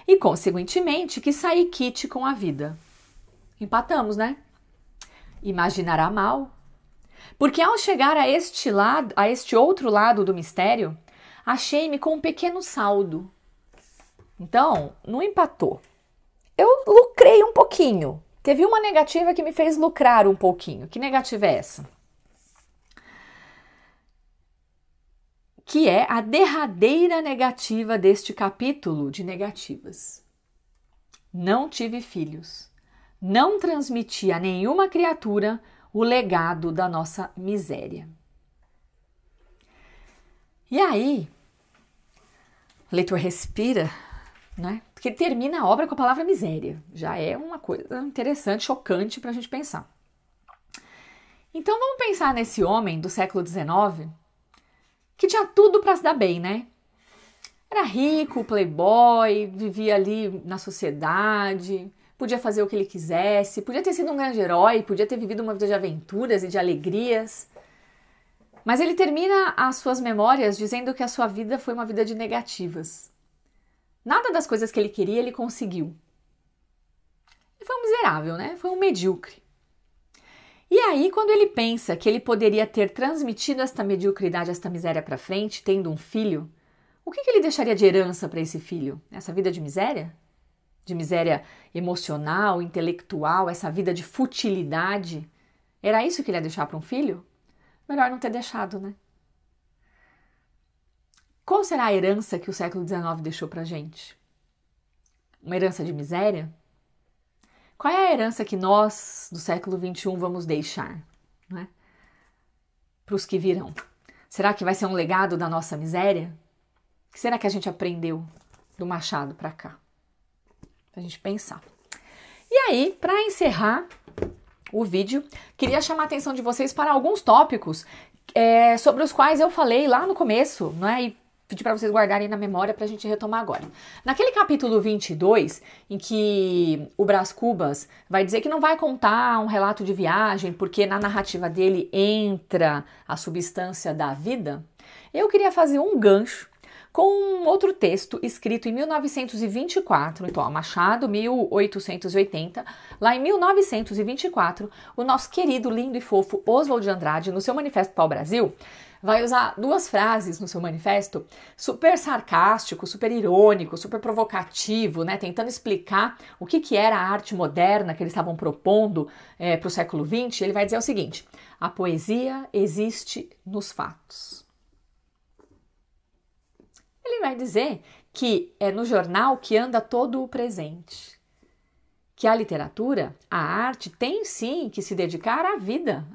e consequentemente que saí quite com a vida. Empatamos, né? Imaginará mal. Porque ao chegar a este outro lado do mistério, achei-me com um pequeno saldo. Então, não empatou. Eu lucrei um pouquinho. Teve uma negativa que me fez lucrar um pouquinho. Que negativa é essa? Que é a derradeira negativa deste capítulo de negativas. Não tive filhos. Não transmiti a nenhuma criatura o legado da nossa miséria. E aí, o leitor respira, né? Porque ele termina a obra com a palavra miséria. Já é uma coisa interessante, chocante para a gente pensar. Então vamos pensar nesse homem do século XIX que tinha tudo para se dar bem, né? Era rico, playboy, vivia ali na sociedade, podia fazer o que ele quisesse, podia ter sido um grande herói, podia ter vivido uma vida de aventuras e de alegrias. Mas ele termina as suas memórias dizendo que a sua vida foi uma vida de negativas. Nada das coisas que ele queria ele conseguiu. Ele foi um miserável, né? Foi um medíocre. E aí, quando ele pensa que ele poderia ter transmitido esta mediocridade, esta miséria para frente, tendo um filho, o que ele deixaria de herança para esse filho? Essa vida de miséria? De miséria emocional, intelectual, essa vida de futilidade? Era isso que ele ia deixar para um filho? Melhor não ter deixado, né? Qual será a herança que o século XIX deixou pra gente? Uma herança de miséria? Qual é a herança que nós, do século XXI, vamos deixar, né? Para os que virão? Será que vai ser um legado da nossa miséria? O que será que a gente aprendeu do Machado para cá? Pra gente pensar. E aí, para encerrar o vídeo, queria chamar a atenção de vocês para alguns tópicos sobre os quais eu falei lá no começo, né? E pedir para vocês guardarem na memória para a gente retomar agora. Naquele capítulo 22, em que o Brás Cubas vai dizer que não vai contar um relato de viagem, porque na narrativa dele entra a substância da vida, eu queria fazer um gancho com um outro texto escrito em 1924, então, Machado, 1880, lá em 1924, o nosso querido, lindo e fofo Oswald de Andrade, no seu Manifesto para o Brasil, vai usar duas frases no seu manifesto, super sarcástico, super irônico, super provocativo, né, tentando explicar o que era a arte moderna que eles estavam propondo para o século XX. Ele vai dizer o seguinte: a poesia existe nos fatos. Ele vai dizer que é no jornal que anda todo o presente, que a literatura, a arte, tem sim que se dedicar à vida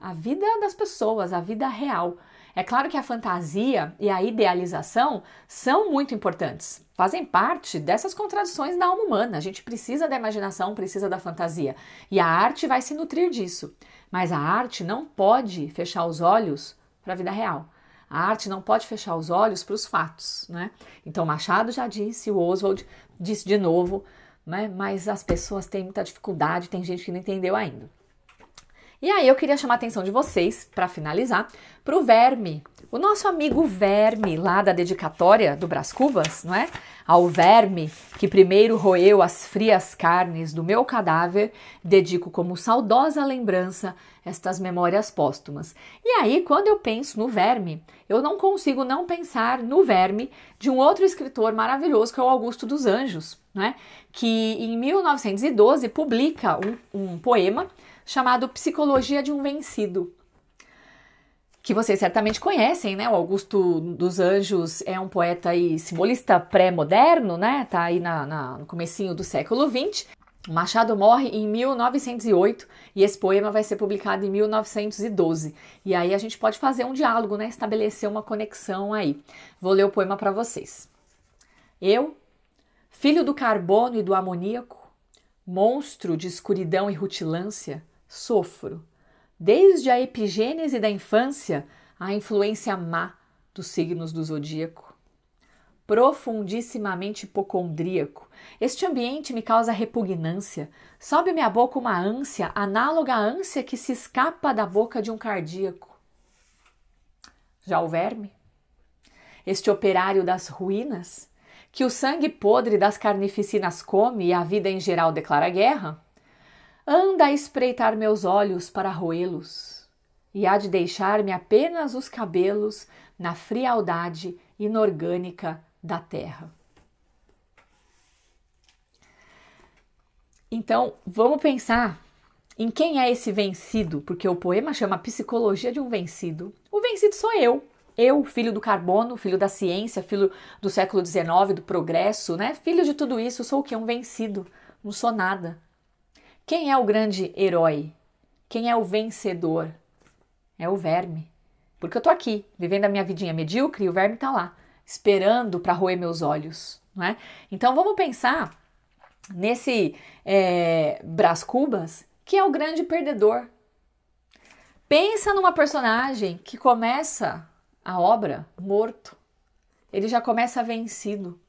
das pessoas, à vida real. É claro que a fantasia e a idealização são muito importantes, fazem parte dessas contradições da alma humana. A gente precisa da imaginação, precisa da fantasia, e a arte vai se nutrir disso. Mas a arte não pode fechar os olhos para a vida real. A arte não pode fechar os olhos para os fatos, né? Então Machado já disse, o Oswald disse de novo, né? Mas as pessoas têm muita dificuldade, tem gente que não entendeu ainda. E aí eu queria chamar a atenção de vocês, para finalizar, para o Verme, o nosso amigo Verme, lá da dedicatória do Brás Cubas, não é? Ao Verme, que primeiro roeu as frias carnes do meu cadáver, dedico como saudosa lembrança estas memórias póstumas. E aí, quando eu penso no Verme, eu não consigo não pensar no Verme de um outro escritor maravilhoso, que é o Augusto dos Anjos, né? Que em 1912 publica um poema chamado Psicologia de um Vencido, que vocês certamente conhecem, né? O Augusto dos Anjos é um poeta e simbolista pré-moderno, né? Tá aí no comecinho do século XX. O Machado morre em 1908 e esse poema vai ser publicado em 1912. E aí a gente pode fazer um diálogo, né? Estabelecer uma conexão aí. Vou ler o poema para vocês. Eu, filho do carbono e do amoníaco, monstro de escuridão e rutilância, sofro, desde a epigênese da infância, a influência má dos signos do zodíaco. Profundissimamente hipocondríaco, este ambiente me causa repugnância, sobe minha boca uma ânsia análoga à ânsia que se escapa da boca de um cardíaco. Já o Verme, este operário das ruínas, que o sangue podre das carnificinas come e a vida em geral declara guerra, anda a espreitar meus olhos para roê-los, e há de deixar-me apenas os cabelos na frialdade inorgânica da terra. Então, vamos pensar em quem é esse vencido, porque o poema chama Psicologia de um Vencido. O vencido sou eu. Eu, filho do carbono, filho da ciência, filho do século XIX, do progresso, né? Filho de tudo isso, sou o quê? Um vencido. Não sou nada. Quem é o grande herói? Quem é o vencedor? É o Verme. Porque eu tô aqui, vivendo a minha vidinha medíocre, e o Verme tá lá, esperando para roer meus olhos, não é? Então vamos pensar nesse Brás Cubas, que é o grande perdedor. Pensa numa personagem que começa a obra morto. Ele já começa vencido.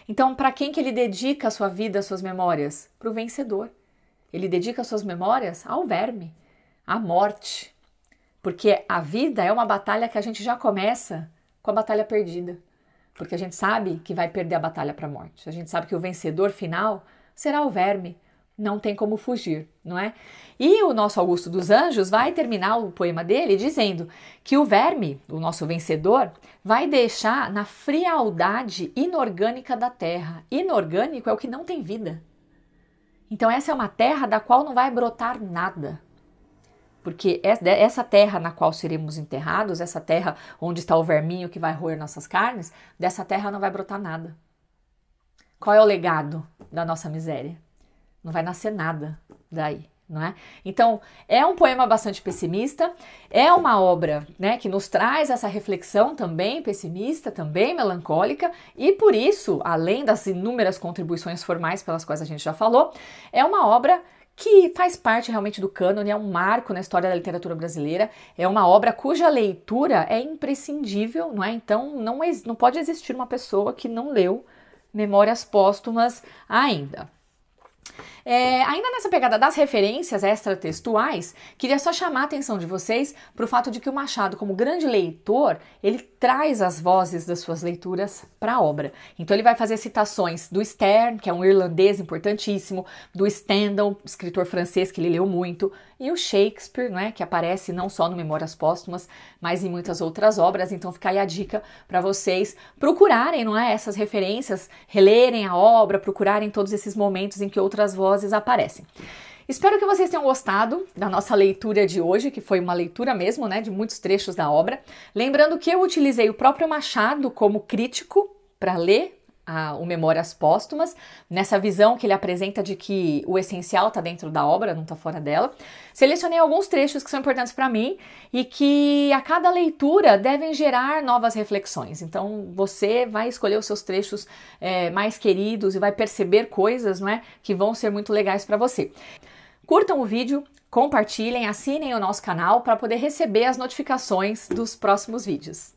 Então, para quem que ele dedica a sua vida, as suas memórias? Para o vencedor. Ele dedica as suas memórias ao verme, à morte. Porque a vida é uma batalha que a gente já começa com a batalha perdida. Porque a gente sabe que vai perder a batalha para a morte. A gente sabe que o vencedor final será o verme. Não tem como fugir, não é? E o nosso Augusto dos Anjos vai terminar o poema dele dizendo que o verme, o nosso vencedor, vai deixar na frialdade inorgânica da terra. Inorgânico é o que não tem vida. Então essa é uma terra da qual não vai brotar nada. Porque essa terra na qual seremos enterrados, essa terra onde está o verminho que vai roer nossas carnes, dessa terra não vai brotar nada. Qual é o legado da nossa miséria? Não vai nascer nada daí, não é? Então, é um poema bastante pessimista, é uma obra, né, que nos traz essa reflexão também pessimista, também melancólica, e por isso, além das inúmeras contribuições formais pelas quais a gente já falou, é uma obra que faz parte realmente do cânone, é um marco na história da literatura brasileira, é uma obra cuja leitura é imprescindível, não é? Então, não pode existir uma pessoa que não leu Memórias Póstumas ainda. Ainda nessa pegada das referências extratextuais, queria só chamar a atenção de vocês para o fato de que o Machado, como grande leitor, ele traz as vozes das suas leituras para a obra. Então ele vai fazer citações do Sterne, que é um irlandês importantíssimo, do Stendhal, escritor francês que ele leu muito, e o Shakespeare, né, que aparece não só no Memórias Póstumas, mas em muitas outras obras. Então fica aí a dica para vocês procurarem, não é, essas referências, relerem a obra, procurarem todos esses momentos em que outras vozes aparecem. Espero que vocês tenham gostado da nossa leitura de hoje, que foi uma leitura mesmo, né, de muitos trechos da obra. Lembrando que eu utilizei o próprio Machado como crítico para ler o Memórias Póstumas, nessa visão que ele apresenta de que o essencial está dentro da obra, não está fora dela. Selecionei alguns trechos que são importantes para mim e que a cada leitura devem gerar novas reflexões. Então você vai escolher os seus trechos mais queridos e vai perceber coisas, não é, que vão ser muito legais para você. Curtam o vídeo, compartilhem, assinem o nosso canal para poder receber as notificações dos próximos vídeos.